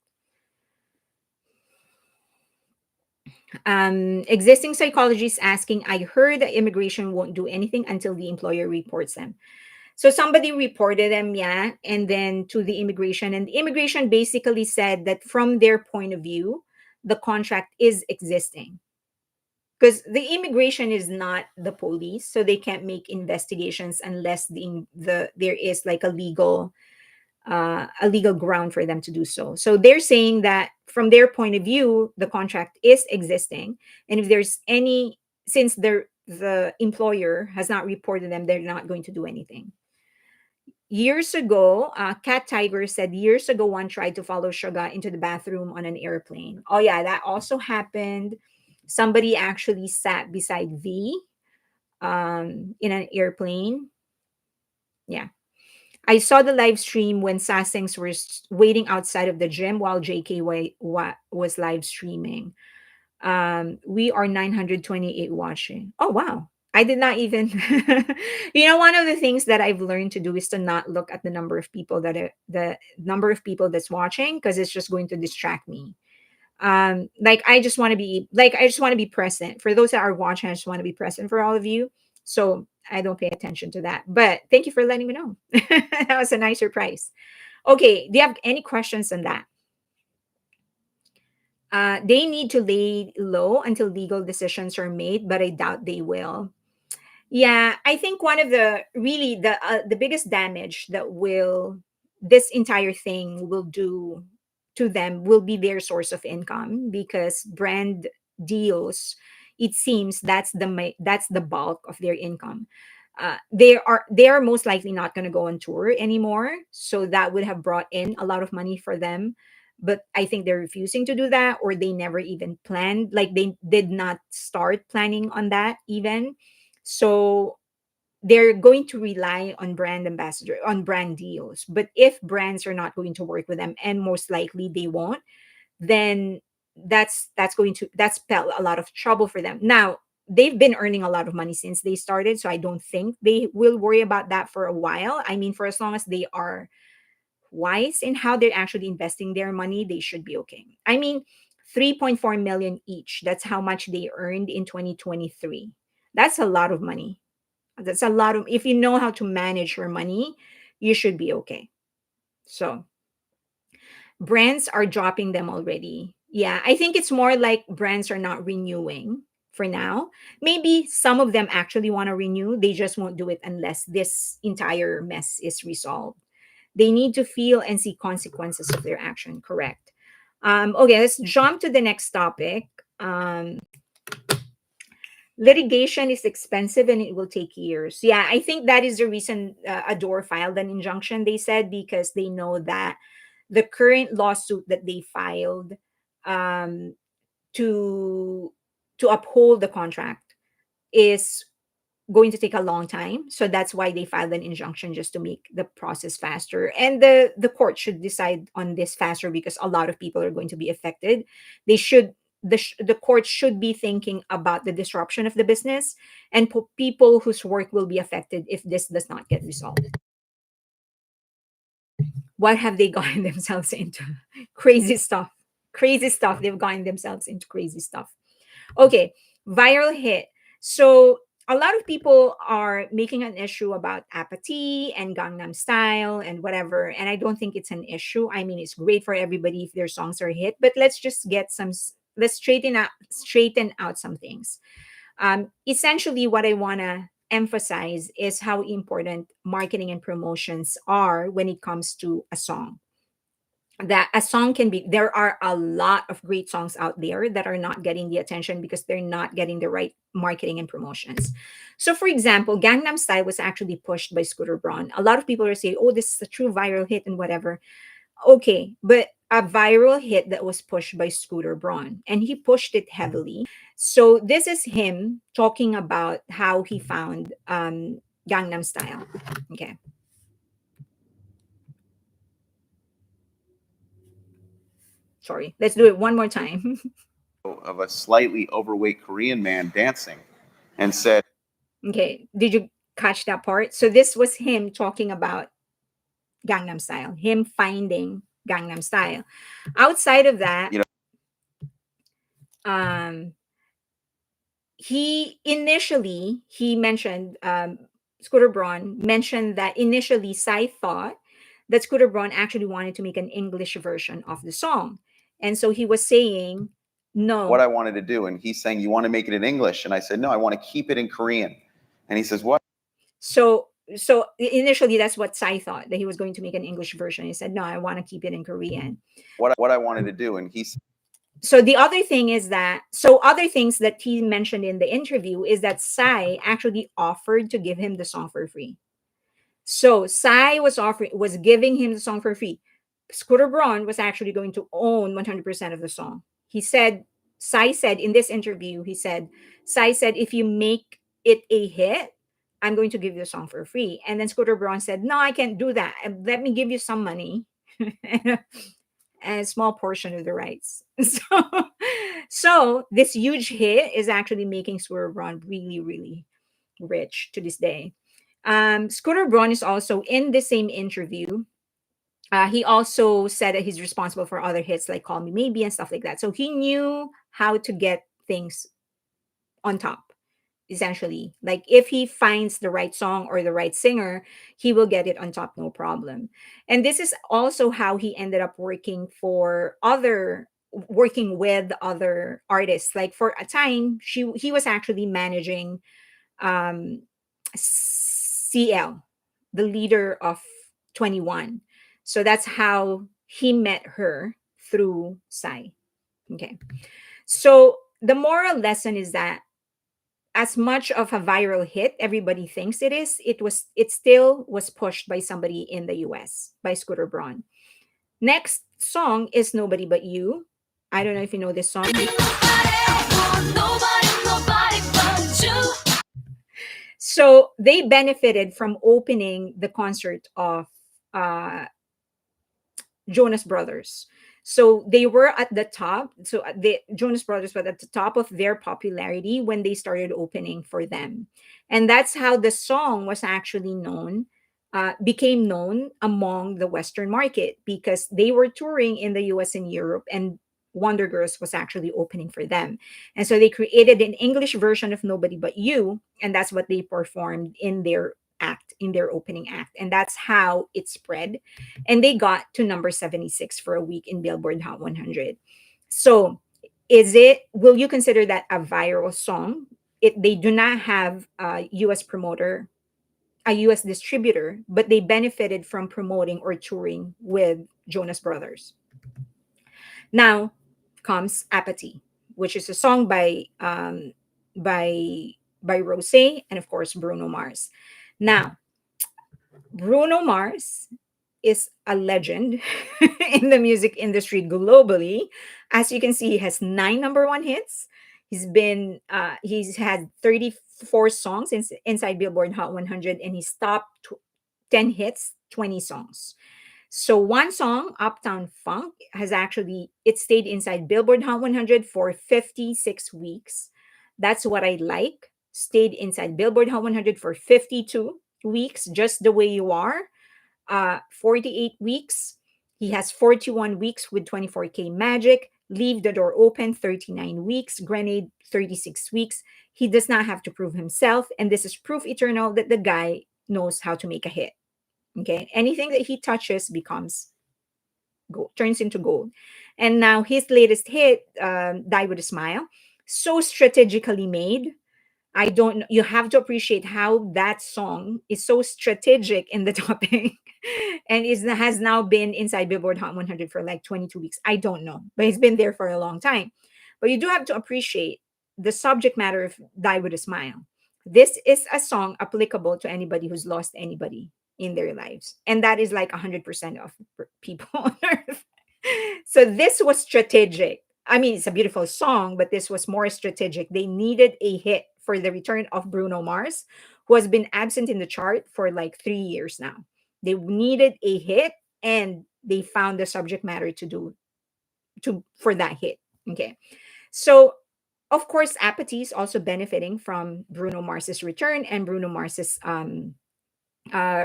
[SPEAKER 1] Existing psychologists asking, I heard that immigration won't do anything until the employer reports them. So somebody reported them, yeah, and then to the immigration, and the immigration basically said that from their point of view, the contract is existing because the immigration is not the police, so they can't make investigations unless there is like a legal ground for them to do so. So they're saying that from their point of view, the contract is existing, and if there's any, since the employer has not reported them, they're not going to do anything. Years ago, Cat Tiger said years ago one tried to follow Suga into the bathroom on an airplane. Oh yeah, that also happened. Somebody actually sat beside V in an airplane. Yeah. I saw the live stream when SASSAENS was waiting outside of the gym while was live streaming. We are 928 watching. Oh, wow. I did not even, one of the things that I've learned to do is to not look at the number of people the number of people that's watching, because it's just going to distract me. Like I just want to be present for those that are watching. I just want to be present for all of you, so I don't pay attention to that. But thank you for letting me know. That was a nice surprise. Okay, do you have any questions on that? They need to lay low until legal decisions are made, but I doubt they will. Yeah, I think one of the biggest damage that will this entire thing will do to them will be their source of income, because brand deals, it seems that's the bulk of their income. They are most likely not going to go on tour anymore, so that would have brought in a lot of money for them. But I think they're refusing to do that, or they never even planned, like they did not start planning on that even. So they're going to rely on brand deals. But if brands are not going to work with them, and most likely they won't, then that's spell a lot of trouble for them. Now, they've been earning a lot of money since they started, so I don't think they will worry about that for a while. I mean, for as long as they are wise in how they're actually investing their money, they should be okay. I mean, 3.4 million each. That's how much they earned in 2023. That's a lot of money. That's a lot of, if you know how to manage your money, you should be okay. So brands are dropping them already. Yeah, I think it's more like brands are not renewing for now. Maybe some of them actually want to renew. They just won't do it unless this entire mess is resolved. They need to feel and see consequences of their action. Correct. Okay, let's jump to the next topic. Litigation is expensive and it will take years. Yeah, I think that is the reason ADOR filed an injunction, they said, because they know that the current lawsuit that they filed um, to uphold the contract is going to take a long time. So that's why they filed an injunction, just to make the process faster. And the court should decide on this faster, because a lot of people are going to be affected. They should the court should be thinking about the disruption of the business and people whose work will be affected if this does not get resolved. What have they gotten themselves into? Crazy stuff. Crazy stuff. They've gotten themselves into crazy stuff. Okay, viral hit. So a lot of people are making an issue about apathy and Gangnam Style and whatever, and I don't think it's an issue. I mean, it's great for everybody if their songs are hit, but let's just let's straighten out some things. Essentially, what I want to emphasize is how important marketing and promotions are when it comes to a song. That a song can be, there are a lot of great songs out there that are not getting the attention because they're not getting the right marketing and promotions. So for example, Gangnam Style was actually pushed by Scooter Braun. A lot of people are saying, oh, this is a true viral hit and whatever. Okay, but a viral hit that was pushed by Scooter Braun, and he pushed it heavily. So this is him talking about how he found Gangnam Style. Okay. Sorry, let's do it one more time.
[SPEAKER 2] Of a slightly overweight Korean man dancing and said,
[SPEAKER 1] Okay, did you catch that part? So this was him talking about Gangnam Style, him finding Gangnam Style. Outside of that,
[SPEAKER 2] you know,
[SPEAKER 1] um, he mentioned Scooter Braun mentioned that initially Psy thought that Scooter Braun actually wanted to make an English version of the song, and so he was saying No.
[SPEAKER 2] what I wanted to do. And he's saying, you want to make it in English? And I said, no, I want to keep it in Korean. And he says, what?
[SPEAKER 1] So initially that's what Sai thought, that he was going to make an English version. He said, no, I want to keep it in Korean.
[SPEAKER 2] What I wanted to do. And he's
[SPEAKER 1] So the other thing is that, so other things that he mentioned in the interview is that Sai actually offered to give him the song for free. So Sai was giving him the song for free. Scooter Braun was actually going to own 100% of the song. He said, Sai said in this interview, Sai said, if you make it a hit, I'm going to give you the song for free. And then Scooter Braun said, no, I can't do that. Let me give you some money and a small portion of the rights. So this huge hit is actually making Scooter Braun really, really rich to this day. Scooter Braun is also in the same interview. He also said that he's responsible for other hits like Call Me Maybe and stuff like that. So he knew how to get things on top, essentially. Like if he finds the right song or the right singer, he will get it on top, no problem. And this is also how he ended up working with other artists. Like for a time, he was actually managing um, CL, the leader of 21. So that's how he met her, through Sai. Okay. So the moral lesson is that as much of a viral hit everybody thinks it still was pushed by somebody in the US, by Scooter Braun. Next song is Nobody But You. I don't know if you know this song. So they benefited from opening the concert of uh, Jonas Brothers. So they were at the top. So the Jonas Brothers were at the top of their popularity when they started opening for them, and that's how the song was actually became known among the Western market, because they were touring in the US and Europe, and Wonder Girls was actually opening for them. And so they created an English version of Nobody But You, and that's what they performed in their opening act. And that's how it spread. And they got to number 76 for a week in Billboard Hot 100. So, will you consider that a viral song? They do not have a US promoter, a US distributor, but they benefited from promoting or touring with Jonas Brothers. Now comes Apathy, which is a song by Rose and of course Bruno Mars. Now, Bruno Mars is a legend in the music industry globally. As you can see, he has 9 number 1 hits. He's had 34 songs inside Billboard Hot 100, and he's top 10 hits, 20 songs. So one song, Uptown Funk, it stayed inside Billboard Hot 100 for 56 weeks. That's What I Like stayed inside Billboard Hot 100 for 52 weeks. Just the Way You Are, 48 weeks. He has 41 weeks with 24K Magic. Leave the Door Open, 39 weeks. Grenade, 36 weeks. He does not have to prove himself. And this is proof eternal that the guy knows how to make a hit. Okay. Anything that he touches becomes gold, turns into gold. And now his latest hit, Die With a Smile, so strategically made. I don't, you have to appreciate how that song is so strategic in the topic and has now been inside Billboard Hot 100 for like 22 weeks. I don't know, but it's been there for a long time. But you do have to appreciate the subject matter of Die With a Smile. This is a song applicable to anybody who's lost anybody in their lives. And that is like 100% of people on earth. So this was strategic. I mean, it's a beautiful song, but this was more strategic. They needed a hit for the return of Bruno Mars, who has been absent in the chart for like 3 years now. They needed a hit, and they found the subject matter for that hit. Okay. So of course, Apathy is also benefiting from Bruno Mars's return and Bruno Mars's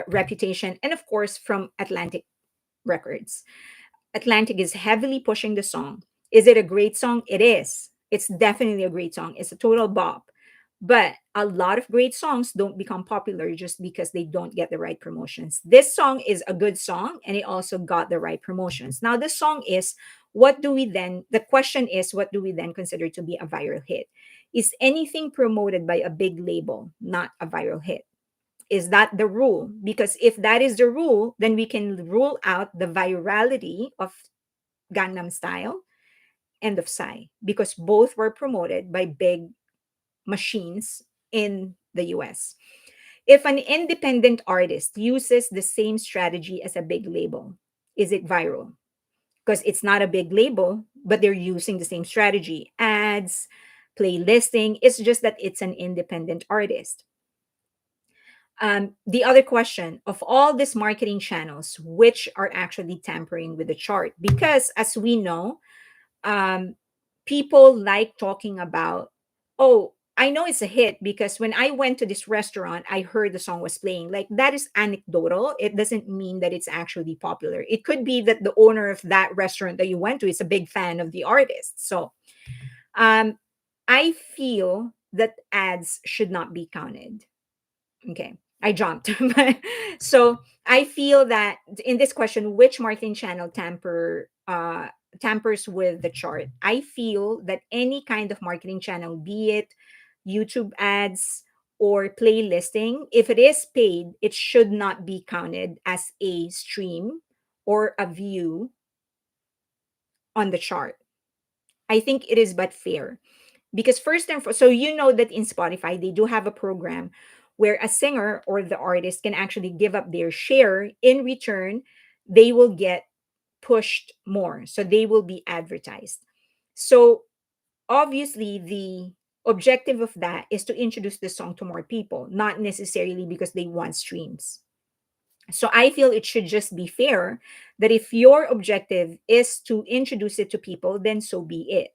[SPEAKER 1] reputation, and of course from Atlantic Records. Atlantic is heavily pushing the song. Is it a great song? It is. It's definitely a great song. It's a total bop. But a lot of great songs don't become popular just because they don't get the right promotions. This song is a good song, and it also got the right promotions. Now, this song is the question is, what do we then consider to be a viral hit? Is anything promoted by a big label not a viral hit? Is that the rule? Because if that is the rule, then we can rule out the virality of Gangnam Style and of Psy, because both were promoted by big machines in the US. If an independent artist uses the same strategy as a big label, is it viral? Because it's not a big label, but they're using the same strategy. Ads, playlisting, it's just that it's an independent artist. The other question, of all these marketing channels, which are actually tampering with the chart? Because as we know, um, people like talking about, oh, I know it's a hit because when I went to this restaurant, I heard the song was playing. Like, that is anecdotal. It doesn't mean that it's actually popular. It could be that the owner of that restaurant that you went to is a big fan of the artist. So um, I feel that ads should not be counted. Okay, I jumped. So I feel that in this question, which marketing channel tampers with the chart? I feel that any kind of marketing channel, be it YouTube ads or playlisting, if it is paid, it should not be counted as a stream or a view on the chart. I think it is but fair. Because first and so you know that in Spotify they do have a program where a singer or the artist can actually give up their share. In return, they will get pushed more, so they will be advertised. So obviously the objective of that is to introduce the song to more people, not necessarily because they want streams. So I feel it should just be fair that if your objective is to introduce it to people, then so be it.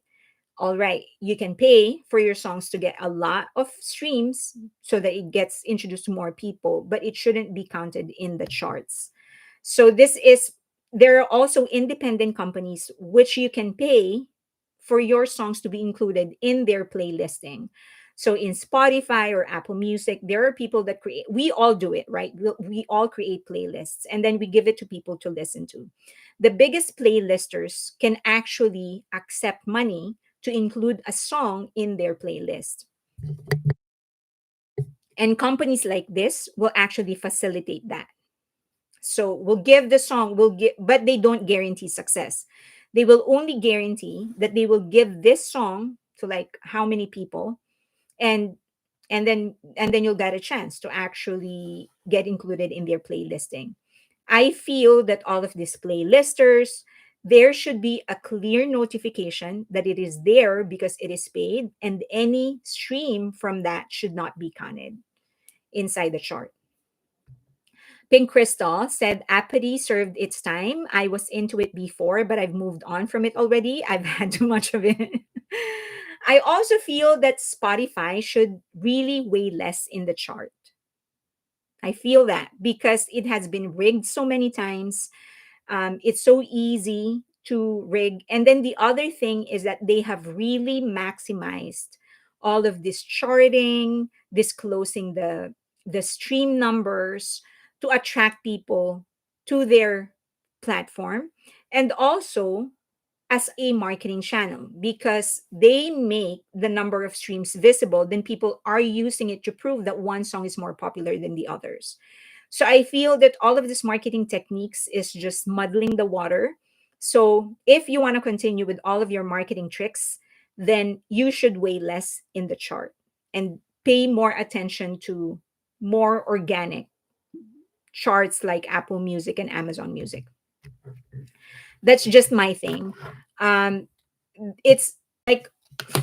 [SPEAKER 1] All right, you can pay for your songs to get a lot of streams so that it gets introduced to more people, but it shouldn't be counted in the charts. So there are also independent companies which you can pay for your songs to be included in their playlisting. So in Spotify or Apple Music, there are people that create, we all do it, right? We all create playlists and then we give it to people to listen to. The biggest playlisters can actually accept money to include a song in their playlist. And companies like this will actually facilitate that. So we'll give the song, we'll give, but they don't guarantee success. They will only guarantee that they will give this song to like how many people, and and then you'll get a chance to actually get included in their playlisting. I feel that all of these playlisters, there should be a clear notification that it is there because it is paid, and any stream from that should not be counted inside the chart. Pink Crystal said apathy served its time. I was into it before, but I've moved on from it already. I've had too much of it. I also feel that Spotify should really weigh less in the chart. I feel that because it has been rigged so many times. It's so easy to rig. And then the other thing is that they have really maximized all of this charting, disclosing the stream numbers to attract people to their platform, and also as a marketing channel because they make the number of streams visible, then people are using it to prove that one song is more popular than the others. So I feel that all of these marketing techniques is just muddling the water. So if you want to continue with all of your marketing tricks, then you should weigh less in the chart and pay more attention to more organic charts like Apple Music and Amazon Music. That's just my thing. It's like,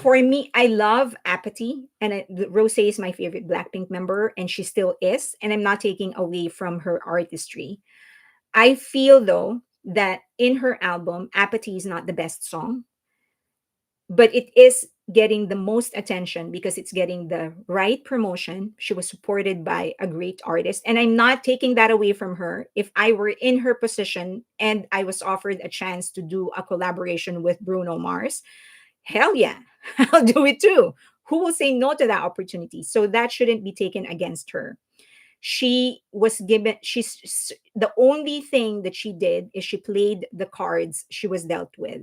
[SPEAKER 1] for me, I love Apathy, and Rose is my favorite Blackpink member, and she still is. And I'm not taking away from her artistry. I feel though that in her album, Apathy is not the best song, but it is getting the most attention because it's getting the right promotion. She was supported by a great artist, and I'm not taking that away from her. If I were in her position and I was offered a chance to do a collaboration with Bruno Mars, hell yeah, I'll do it too. Who will say no to that opportunity? So that shouldn't be taken against her. She was given, the only thing that she did is she played the cards she was dealt with.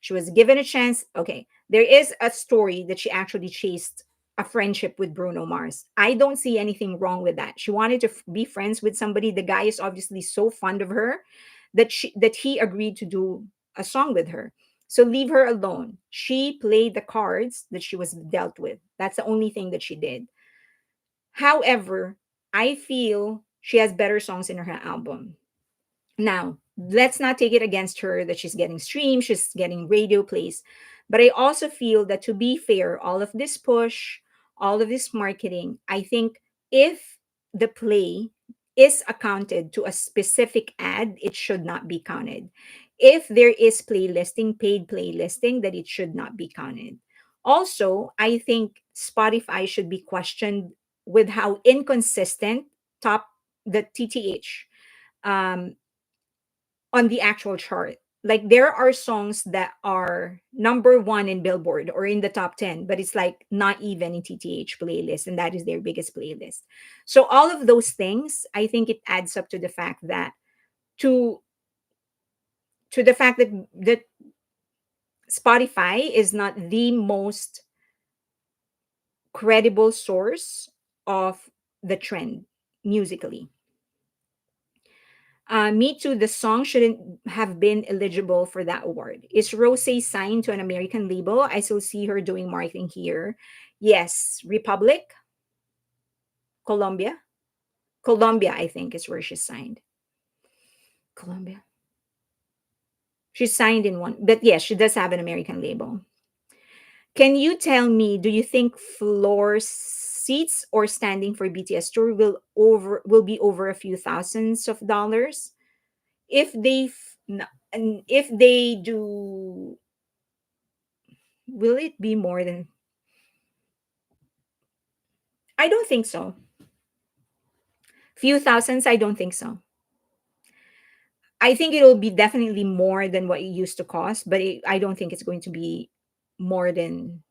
[SPEAKER 1] She was given a chance. Okay, there is a story that she actually chased a friendship with Bruno Mars. I don't see anything wrong with that. She wanted to be friends with somebody. The guy is obviously so fond of her that he agreed to do a song with her. So leave her alone. She played the cards that she was dealt with. That's the only thing that she did. However, I feel she has better songs in her album. Now, let's not take it against her that she's getting streams, she's getting radio plays. But I also feel that, to be fair, all of this push, all of this marketing, I think if the play is accounted to a specific ad, it should not be counted. If there is playlisting, paid playlisting, that it should not be counted. Also, I think Spotify should be questioned with how inconsistent top the TTH um, on the actual chart. Like, there are songs that are number one in Billboard or in the top 10, but it's like not even in TTH playlist, and that is their biggest playlist. So all of those things, I think it adds up to the fact that to the fact that Spotify is not the most credible source of the trend musically. Me Too, the song shouldn't have been eligible for that award. Is Rose signed to an American label? I still see her doing marketing here. Yes, Republic, Colombia. Colombia, I think, is where she's signed. Colombia. She's signed in one, but yes, she does have an American label. Can you tell me, do you think floor seats or standing for BTS tour will be over a few thousands of dollars? If they and if they do, will it be more than, I don't think so. Few thousands, I don't think so. I think it'll be definitely more than what it used to cost, but I don't think it's going to be more than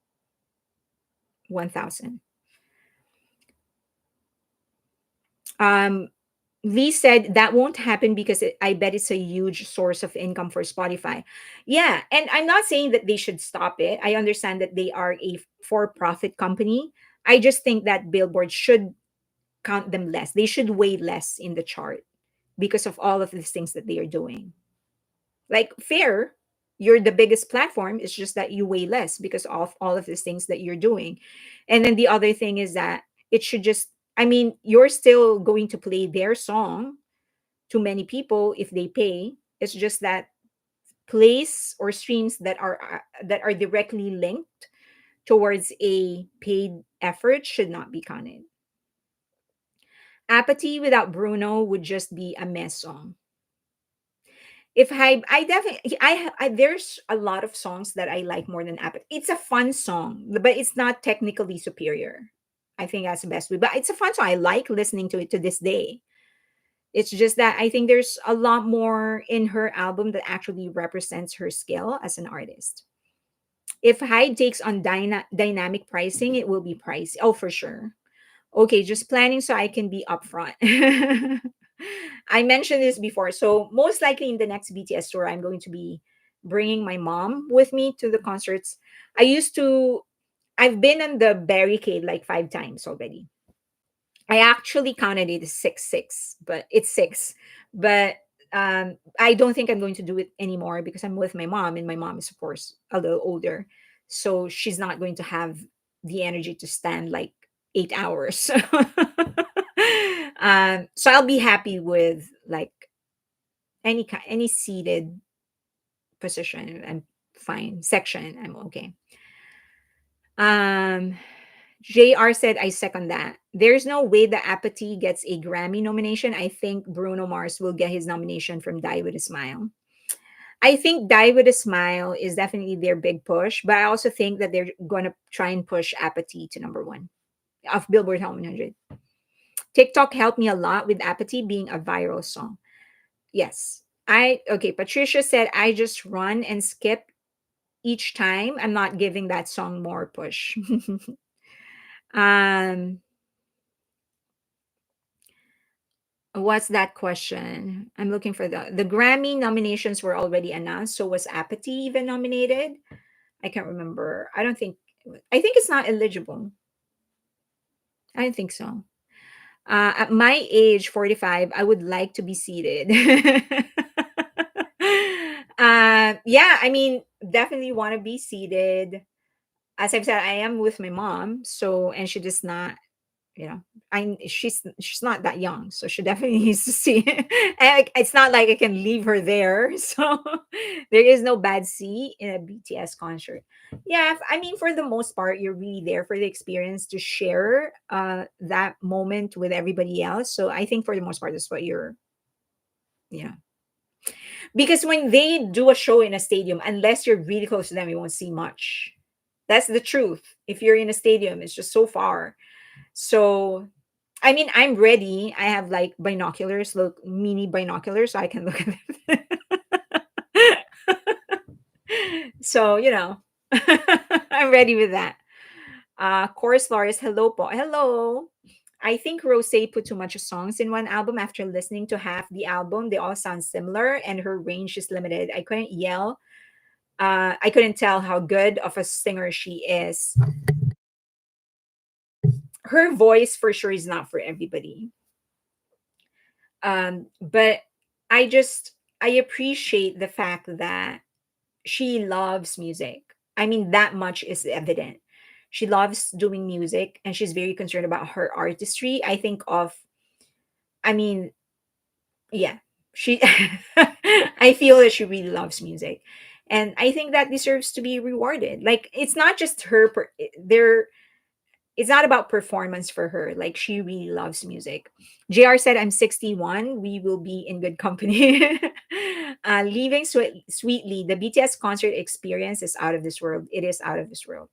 [SPEAKER 1] 1,000. Um, Lee said that won't happen because I bet it's a huge source of income for Spotify. Yeah, and I'm not saying that they should stop it. I understand that they are a for-profit company. I just think that Billboard should count them less. They should weigh less in the chart because of all of these things that they are doing. Like, fair, you're the biggest platform. It's just that you weigh less because of all of these things that you're doing. And then the other thing is that it should just, I mean, you're still going to play their song to many people if they pay. It's just that plays or streams that are directly linked towards a paid effort should not be counted. Apathy without Bruno would just be a mess song. If I definitely, there's a lot of songs that I like more than Apathy. It's a fun song, but it's not technically superior. I think that's the best way. But it's a fun song. I like listening to it to this day. It's just that I think there's a lot more in her album that actually represents her skill as an artist. If Hyde takes on dynamic pricing, it will be pricey. Oh, for sure. Okay, just planning so I can be upfront. I mentioned this before. So, most likely in the next BTS tour, I'm going to be bringing my mom with me to the concerts. I used to, I've been on the barricade like 5 times already. I actually counted it as six, but it's six. But I don't think I'm going to do it anymore because I'm with my mom, and my mom is, of course, a little older. So she's not going to have the energy to stand like 8 hours. So I'll be happy with like any seated position. I'm fine. Section, I'm okay. Um, JR said, I second that. There's no way that Apathy gets a Grammy nomination. I think Bruno Mars will get his nomination from Die With a Smile. I think Die With a Smile is definitely their big push, but I also think that they're going to try and push Apathy to number one of Billboard Hot 100. TikTok helped me a lot with Apathy being a viral song. Yes. Okay, Patricia said, I just run and skip each time. I'm not giving that song more push. um What's that question? I'm looking for the Grammy nominations were already announced. So was Apathy even nominated? I can't remember. I don't think. I think it's not eligible. I don't think so. At my age, 45, I would like to be seated. Yeah, I mean, definitely want to be seated. As I've said, I am with my mom, so and she does not, you know, she's not that young, so she definitely needs to see. And it's not like I can leave her there, so there is no bad seat in a BTS concert. Yeah, I mean, for the most part, you're really there for the experience to share that moment with everybody else. So I think for the most part, that's what you're, you know, because when they do a show in a stadium, unless you're really close to them, you won't see much. That's the truth. If you're in a stadium, it's just so far. So, I mean, I'm ready. I have like binoculars, look, mini binoculars, so I can look at them. So, I'm ready with that. Chorus Lars, hello po. Hello. I think Rose put too much songs in one album. After listening to half the album, they all sound similar and her range is limited. I couldn't yell. I couldn't tell how good of a singer she is. Her voice for sure is not for everybody. But I appreciate the fact that she loves music. I mean, that much is evident. She loves doing music and she's very concerned about her artistry. I mean, yeah, she, I feel that she really loves music. And I think that deserves to be rewarded. Like, it's not just her, it's not about performance for her. Like, she really loves music. JR said, I'm 61. We will be in good company. Leaving sweetly, the BTS concert experience is out of this world. It is out of this world.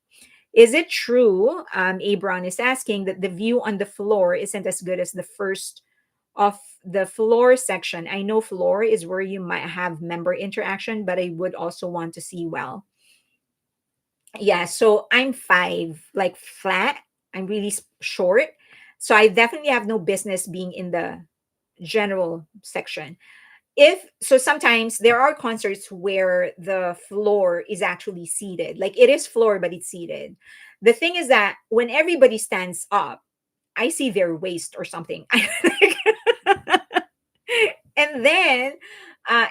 [SPEAKER 1] Is it true? Abron is asking that the view on the floor isn't as good as the first of the floor section. I know floor is where you might have member interaction, but I would also want to see well. Yeah, so I'm 5, like flat. I'm really short. So I definitely have no business being in the general section. If so, sometimes there are concerts where the floor is actually seated. Like it is floor, but it's seated. The thing is that when everybody stands up, I see their waist or something. And then,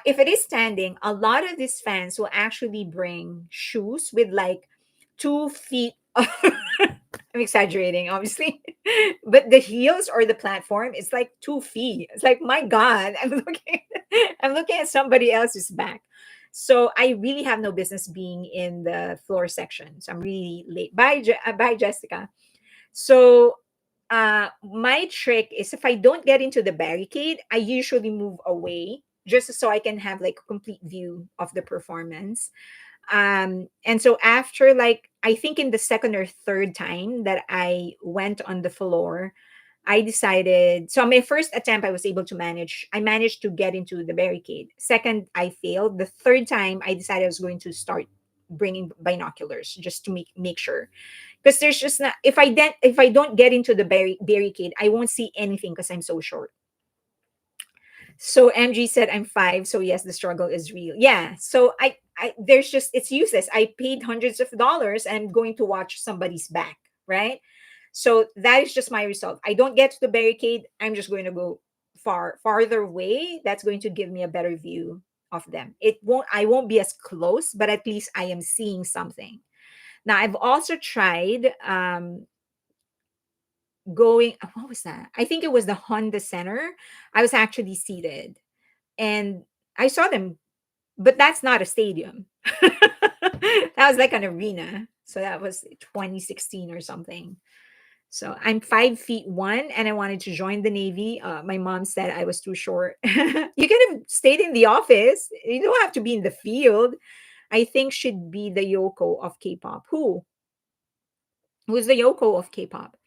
[SPEAKER 1] if it is standing, a lot of these fans will actually bring shoes with like 2 feet. I'm exaggerating, obviously, but the heels or the platform is like 2 feet. It's like, my God, I'm looking at somebody else's back. So I really have no business being in the floor section. So I'm really late. Bye, bye, Jessica. So my trick is if I don't get into the barricade, I usually move away just so I can have like a complete view of the performance. And so after like I think in the second or third time that I went on the floor, I decided, so my first attempt I was able to manage. I managed to get into the barricade. Second, I failed. The third time I decided I was going to start bringing binoculars just to make sure, because there's just not, if I don't get into the barricade, I won't see anything because I'm so short. So MG said I'm 5, so yes, the struggle is real. Yeah, so I there's just, it's useless. I paid hundreds of dollars and I'm going to watch somebody's back, right? So that is just my result. I don't get to the barricade, I'm just going to go farther away. That's going to give me a better view of them. I won't be as close, but at least I am seeing something. Now I've also tried going, what was that? I think it was the Honda Center. I was actually seated and I saw them, but that's not a stadium. That was like an arena. So that was 2016 or something. So I'm 5 feet one and I wanted to join the Navy. My mom said I was too short. You could have stayed in the office. You don't have to be in the field. I think should be the Yoko of K-pop. Who's the Yoko of K-pop?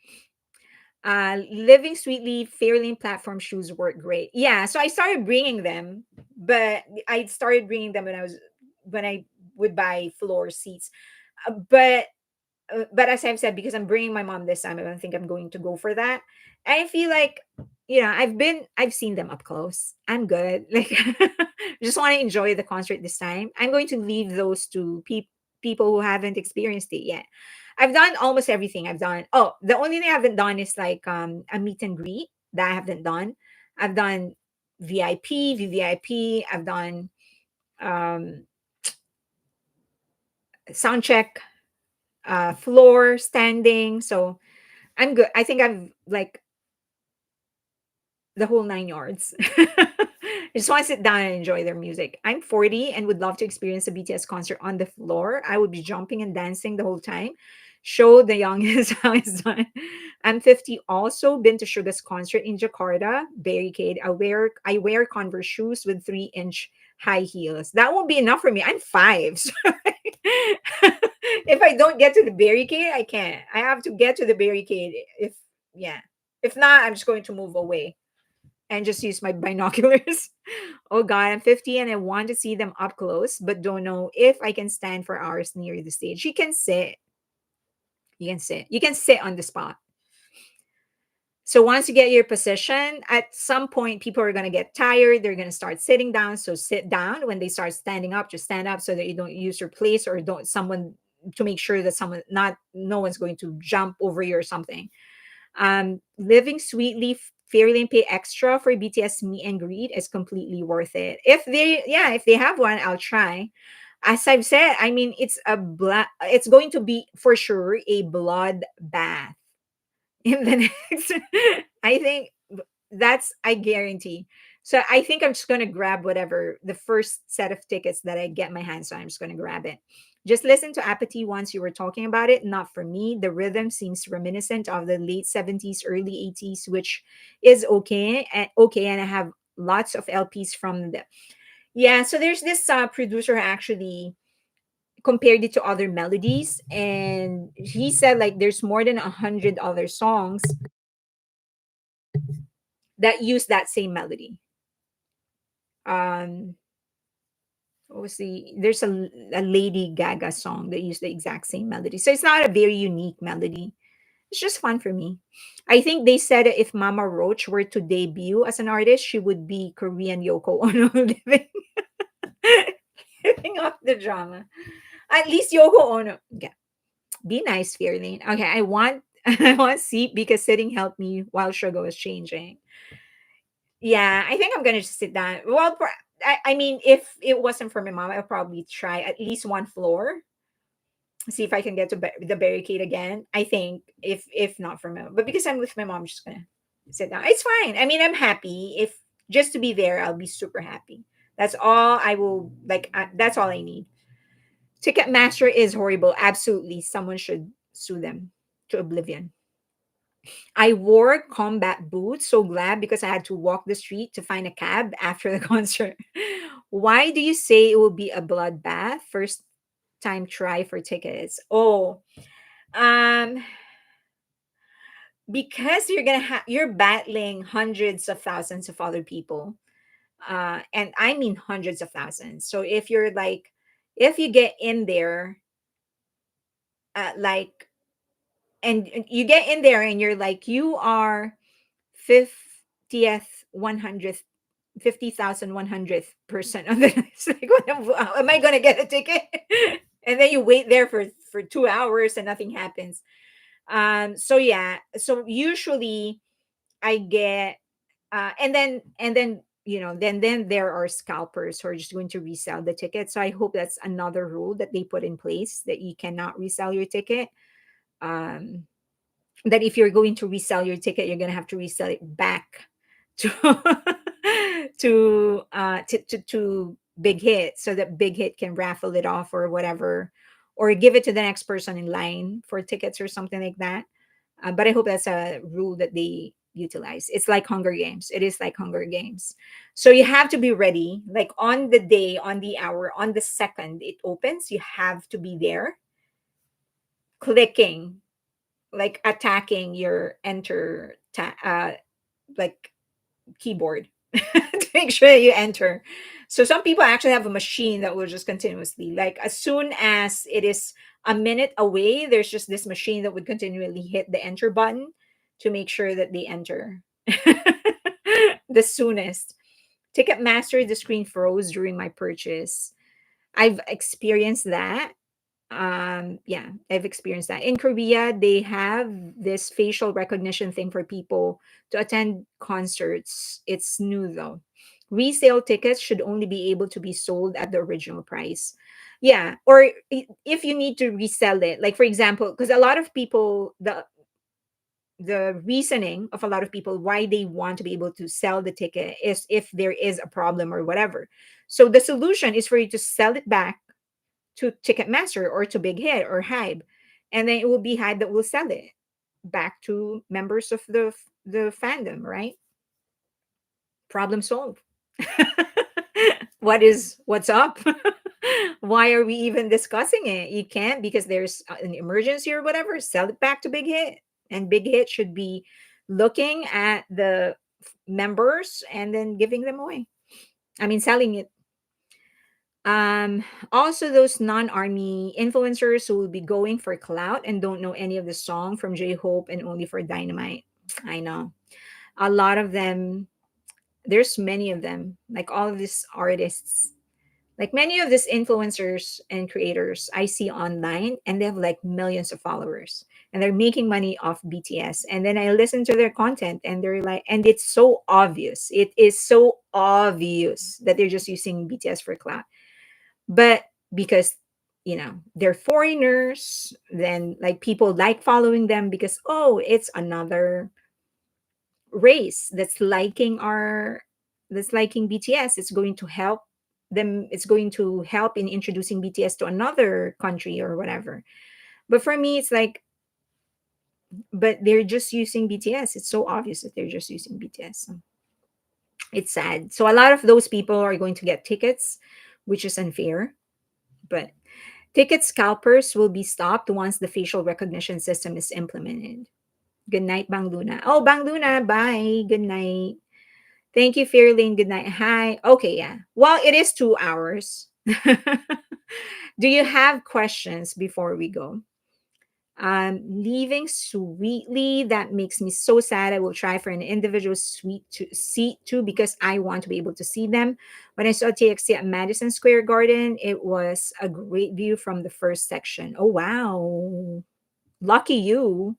[SPEAKER 1] Living Sweetly, Fairlane platform shoes work great. Yeah, so I started bringing them, but I started bringing them when I would buy floor seats. But as I've said, because I'm bringing my mom this time, I don't think I'm going to go for that. I feel like, I've seen them up close. I'm good. Like, just want to enjoy the concert this time. I'm going to leave those to people who haven't experienced it yet. I've done almost everything. I've done. Oh, the only thing I haven't done is like a meet and greet that I haven't done. I've done VIP, VVIP. I've done um sound check, floor, standing. So I'm good. I think I've like the whole 9 yards. I just want to sit down and enjoy their music. I'm 40 and would love to experience a BTS concert on the floor. I would be jumping and dancing the whole time. Show the youngest how it's done. I'm 50. Also been to Suga's concert in Jakarta. Barricade. I wear Converse shoes with 3-inch high heels. That won't be enough for me. I'm five. So if I don't get to the barricade, I can't. I have to get to the barricade. If yeah. If not, I'm just going to move away and just use my binoculars. Oh God, I'm 50 and I want to see them up close, but don't know if I can stand for hours near the stage. You can sit. You can sit. You can sit on the spot. So once you get your position, at some point people are going to get tired. They're going to start sitting down. So sit down. When they start standing up, just stand up so that you don't use your place or don't someone to make sure that someone not no one's going to jump over you or something. Living sweetly, fairly and pay extra for BTS meet and greet is completely worth it. If they have one, I'll try. As I've said, I mean, it's going to be for sure a blood bath in the next. I think that's I guarantee. So I think I'm just gonna grab whatever the first set of tickets that I get my hands on. I'm just gonna grab it. Just listen to Apathy once you were talking about it. Not for me. The rhythm seems reminiscent of the late 70s, early 80s, which is okay. And I have lots of LPs from them. Yeah, so there's this producer who actually compared it to other melodies, and he said like there's more than 100 other songs that use that same melody. Um, what was there's a Lady Gaga song that used the exact same melody. So it's not a very unique melody. It's just fun for me. I think they said that if Mama Roach were to debut as an artist, she would be Korean Yoko Ono living, living off the drama. At least Yoko Ono. Yeah. Be nice, Fairlane. Okay, I want I want seat because sitting helped me while Sugar was changing. Yeah, I think I'm gonna just sit down. Well, I mean, if it wasn't for my mom, I'll probably try at least one floor, see if I can get to the barricade again. I think if not for my, but because I'm with my mom, I'm just gonna sit down. It's fine. I mean, I'm happy. If just to be there, I'll be super happy. That's all I will like. That's all I need. Ticketmaster is horrible. Absolutely, someone should sue them to oblivion. I wore combat boots, so glad because I had to walk the street to find a cab after the concert. Why do you say it will be a bloodbath? First time try for tickets. Oh, um, because you're battling hundreds of thousands of other people. And I mean hundreds of thousands. So if you get in there, like and you get in there and you're like you are 50th 100th 50,100th person on the list. Like, am I gonna get a ticket? And then you wait there for 2 hours and nothing happens. So yeah, so usually I get and then then there are scalpers who are just going to resell the ticket. So I hope that's another rule that they put in place, that you cannot resell your ticket. um that if you're going to resell your ticket, you're going to have to resell it back to to Big Hit, so that Big Hit can raffle it off or whatever, or give it to the next person in line for tickets or something like that. But I hope that's a rule that they utilize. It's like Hunger Games. It is like Hunger Games. So you have to be ready, like on the day, on the hour, on the second it opens. You have to be there, clicking, like attacking your like keyboard to make sure you enter. So some people actually have a machine that will just continuously, like as soon as it is a minute away, there's just this machine that would continually hit the enter button to make sure that they enter. the soonest. Ticketmaster, the screen froze during my purchase. I've experienced that. Yeah, I've experienced that. In Korea, they have this facial recognition thing for people to attend concerts. It's new though. Resale tickets should only be able to be sold at the original price. Yeah, or if you need to resell it, like for example, because a lot of people, the reasoning of a lot of people why they want to be able to sell the ticket is if there is a problem or whatever. So the solution is for you to sell it back to Ticketmaster or to Big Hit or HYBE, and then it will be HYBE that will sell it back to members of the fandom, right? Problem solved. What's up? Why are we even discussing it? You can't because there's an emergency or whatever. Sell it back to Big Hit, and Big Hit should be looking at the members and then giving them away. I mean, selling it. Also those non-army influencers who will be going for clout and don't know any of the song from J-Hope and only for Dynamite. I know a lot of them. There's many of them, like all of these artists, like many of these influencers and creators I see online, and they have like millions of followers and they're making money off BTS. And then I listen to their content and they're like, and it's so obvious. It is so obvious that they're just using BTS for clout. But because they're foreigners, then like people like following them because, oh, it's another race that's liking BTS. It's going to help them. It's going to help in introducing BTS to another country or whatever. But for me, it's like, but they're just using BTS. It's so obvious that they're just using BTS. So it's sad. So a lot of those people are going to get tickets, which is unfair. But ticket scalpers will be stopped once the facial recognition system is implemented. Good night, Bang Luna. Oh, Bang Luna, bye. Good night. Thank you, Fairlane. Good night. Hi. Okay, yeah. Well, it is 2 hours. Do you have questions before we go? Leaving sweetly. That makes me so sad. I will try for an individual seat too because I want to be able to see them. When I saw TXT at Madison Square Garden, it was a great view from the first section. Oh wow, lucky you.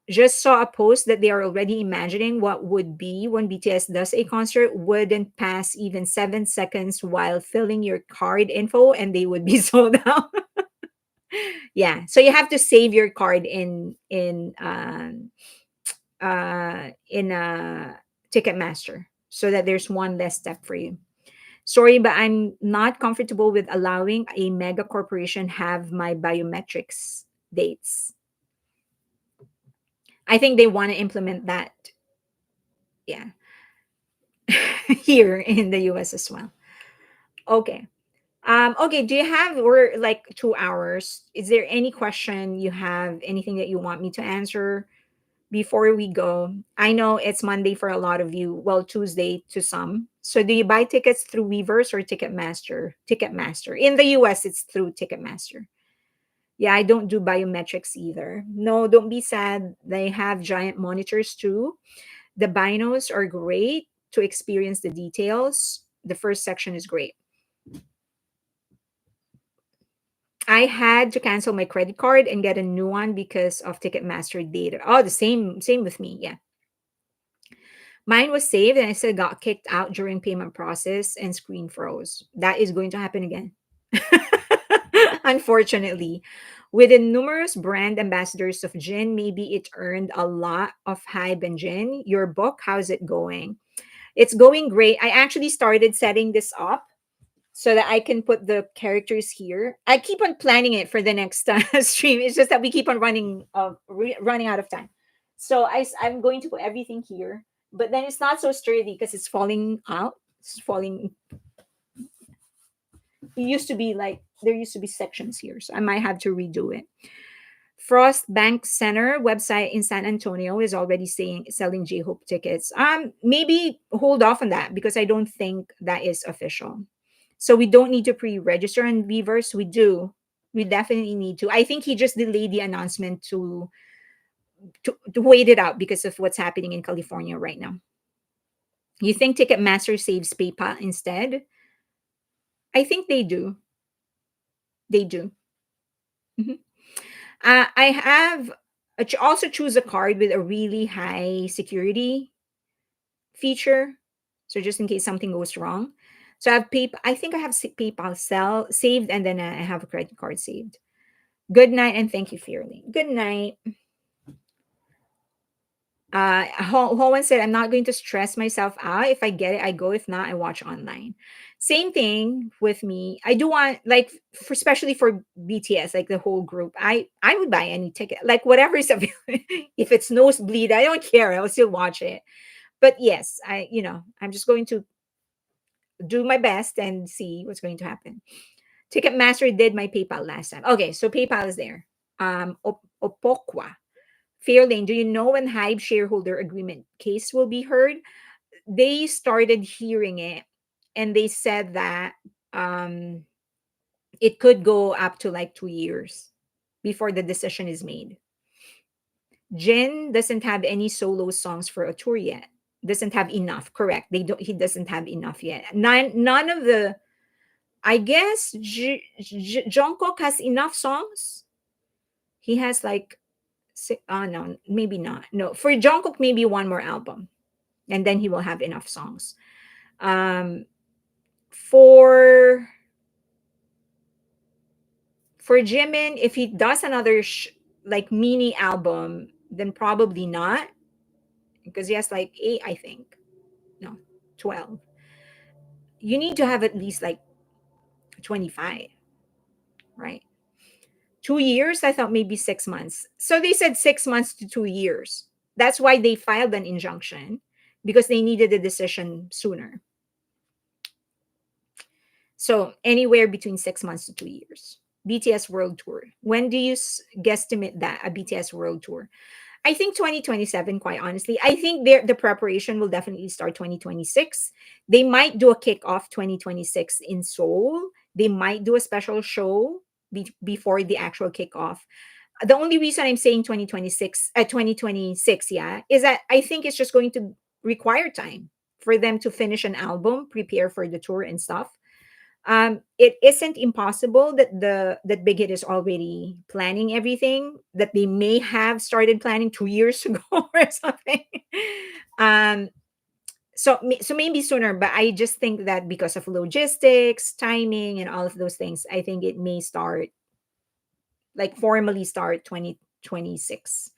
[SPEAKER 1] Just saw a post that they are already imagining what would be when BTS does a concert. Wouldn't pass even 7 seconds while filling your card info, and they would be sold out. Yeah, so you have to save your card in a Ticketmaster so that there's one less step for you. Sorry, but I'm not comfortable with allowing a mega corporation have my biometrics dates. I think they want to implement that, yeah, here in the US as well. Okay. Okay, do you have, we're like 2 hours. Is there any question you have, anything that you want me to answer before we go? I know it's Monday for a lot of you, well, Tuesday to some. So do you buy tickets through Weavers or Ticketmaster? Ticketmaster. In the US, it's through Ticketmaster. Yeah, I don't do biometrics either. No, don't be sad. They have giant monitors too. The binos are great to experience the details. The first section is great. I had to cancel my credit card and get a new one because of Ticketmaster data. Oh, the same with me. Yeah. Mine was saved and I still got kicked out during payment process and screen froze. That is going to happen again. Unfortunately. With the numerous brand ambassadors of Jin, maybe it earned a lot of hype and Jin. Your book, how's it going? It's going great. I actually started setting this up so that I can put the characters here. I keep on planning it for the next stream. It's just that we keep on running out of time. So I'm going to put everything here, but then it's not so sturdy because it's falling out. It's falling. It used to be like there used to be sections here, so I might have to redo it. Frost Bank Center website in San Antonio is already saying selling J-Hope tickets. Maybe hold off on that because I don't think that is official. So we don't need to pre-register on Weavers. We do. We definitely need to. I think he just delayed the announcement to wait it out because of what's happening in California right now. You think Ticketmaster saves PayPal instead? I think they do. They do. Mhm. I have also choose a card with a really high security feature. So just in case something goes wrong. So I have PayPal. I think I have PayPal sell saved, and then I have a credit card saved. Good night and thank you, Fairly. Good night. Hoan said, I'm not going to stress myself out. If I get it, I go. If not, I watch online. Same thing with me. I do want, like, for, especially for BTS, like the whole group, I would buy any ticket, like whatever is available. If it's nosebleed, I don't care. I'll still watch it. But yes, I'm just going to do my best and see what's going to happen. Ticketmaster did my PayPal last time. Okay, so PayPal is there. Opokwa. Fairlane, do you know when HYBE shareholder agreement case will be heard? They started hearing it, and they said that um, it could go up to like 2 years before the decision is made. Jin doesn't have any solo songs for a tour yet. Doesn't have enough. Correct. They don't. He doesn't have enough yet. None of the. I guess Jungkook has enough songs. He has like. No, maybe not. No, for Jungkook, maybe one more album, and then he will have enough songs. Um, for Jimin, if he does another like mini album, then probably not, because he has like eight, I think. No, 12. You need to have at least like 25, right? 2 years, I thought maybe 6 months. So they said 6 months to 2 years. That's why they filed an injunction, because they needed a decision sooner. So anywhere between 6 months to 2 years. BTS World Tour. When do you guesstimate that a BTS World Tour? I think 2027, quite honestly. I think the preparation will definitely start 2026. They might do a kickoff 2026 in Seoul. They might do a special show before the actual kickoff. The only reason I'm saying 2026, yeah, is that I think it's just going to require time for them to finish an album, prepare for the tour and stuff. It isn't impossible that that Big Hit is already planning everything, that they may have started planning 2 years ago or something. um so maybe sooner, but I just think that because of logistics, timing, and all of those things, I think it may start, like formally start, 2026.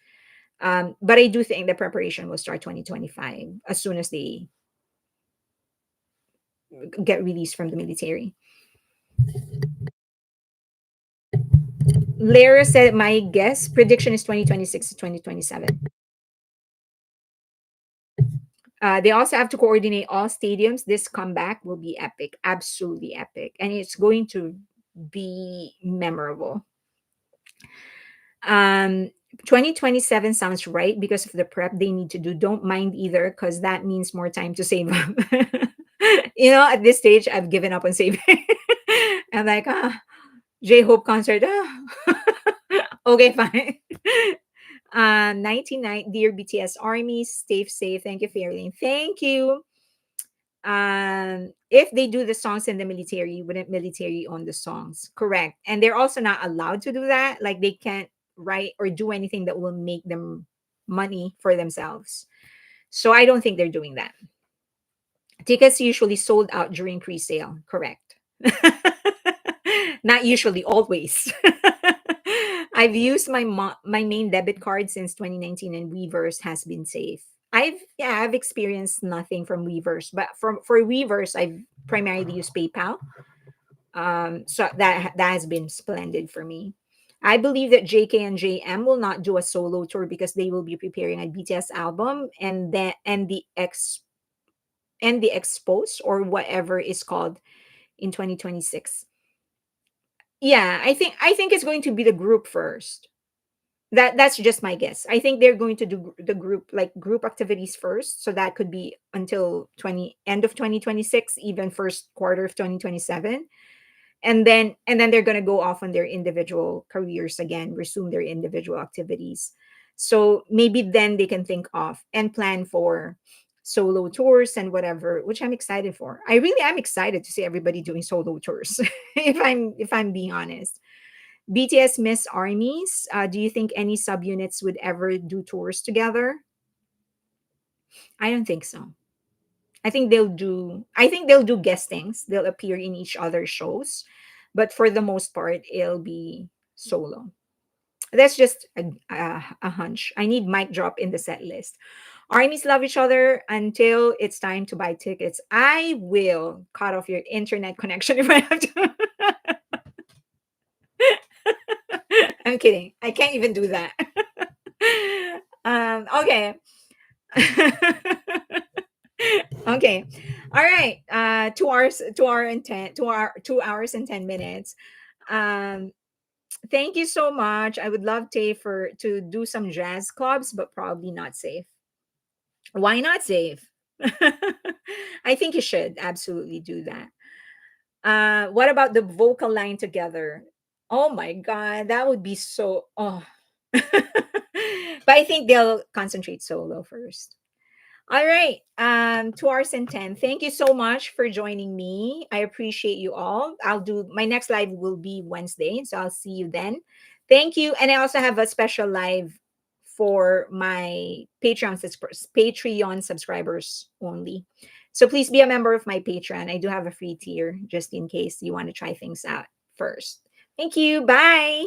[SPEAKER 1] But I do think the preparation will start 2025 as soon as they get released from the military. Lara said, my guess prediction is 2026 to 2027. They also have to coordinate all stadiums. This comeback will be epic, absolutely epic, and it's going to be memorable. 2027 sounds right because of the prep they need to do. Don't mind either, because that means more time to save up. At this stage, I've given up on saving. I'm like, J-Hope concert. Okay, fine. 99, dear BTS Army, stay safe. Thank you, Fairlane. Thank you. If they do the songs in the military, wouldn't military own the songs? Correct. And they're also not allowed to do that. Like, they can't write or do anything that will make them money for themselves. So I don't think they're doing that. Tickets usually sold out during pre-sale. Correct. Not usually, always. I've used my main debit card since 2019, and Weverse has been safe. I've experienced nothing from Weverse, but for Weverse, I've primarily used PayPal. So that has been splendid for me. I believe that JK and JM will not do a solo tour because they will be preparing a BTS album, and the expose, or whatever is called, in 2026. Yeah, I think it's going to be the group first. That's just my guess. I think they're going to do the group, like group activities first, so that could be until end of 2026, even first quarter of 2027. And then they're going to go off on their individual careers again, resume their individual activities. So maybe then they can think of and plan for solo tours and whatever, which I'm excited for. I really am excited to see everybody doing solo tours. If I'm being honest. BTS Miss Armies. Do you think any subunits would ever do tours together? I don't think so. I think they'll do guestings. They'll appear in each other's shows, but for the most part, it'll be solo. That's just a hunch. I need mic drop in the set list. Armies love each other until it's time to buy tickets. I will cut off your internet connection if I have to. I'm kidding. I can't even do that. Okay. Okay. All right. 2 hours, 2 hour and 10, 2 hours and 10 minutes. Um, Thank you so much. I would love Tay for to do some jazz clubs, but probably not safe. Why not safe? I think you should absolutely do that. What about the vocal line together? Oh my god, that would be so but I think they'll concentrate solo first. All right. 2 hours and 10. Thank you so much for joining me. I appreciate you all. I'll do my next live will be Wednesday. So I'll see you then. Thank you. And I also have a special live for my Patreon subscribers only. So please be a member of my Patreon. I do have a free tier just in case you want to try things out first. Thank you. Bye.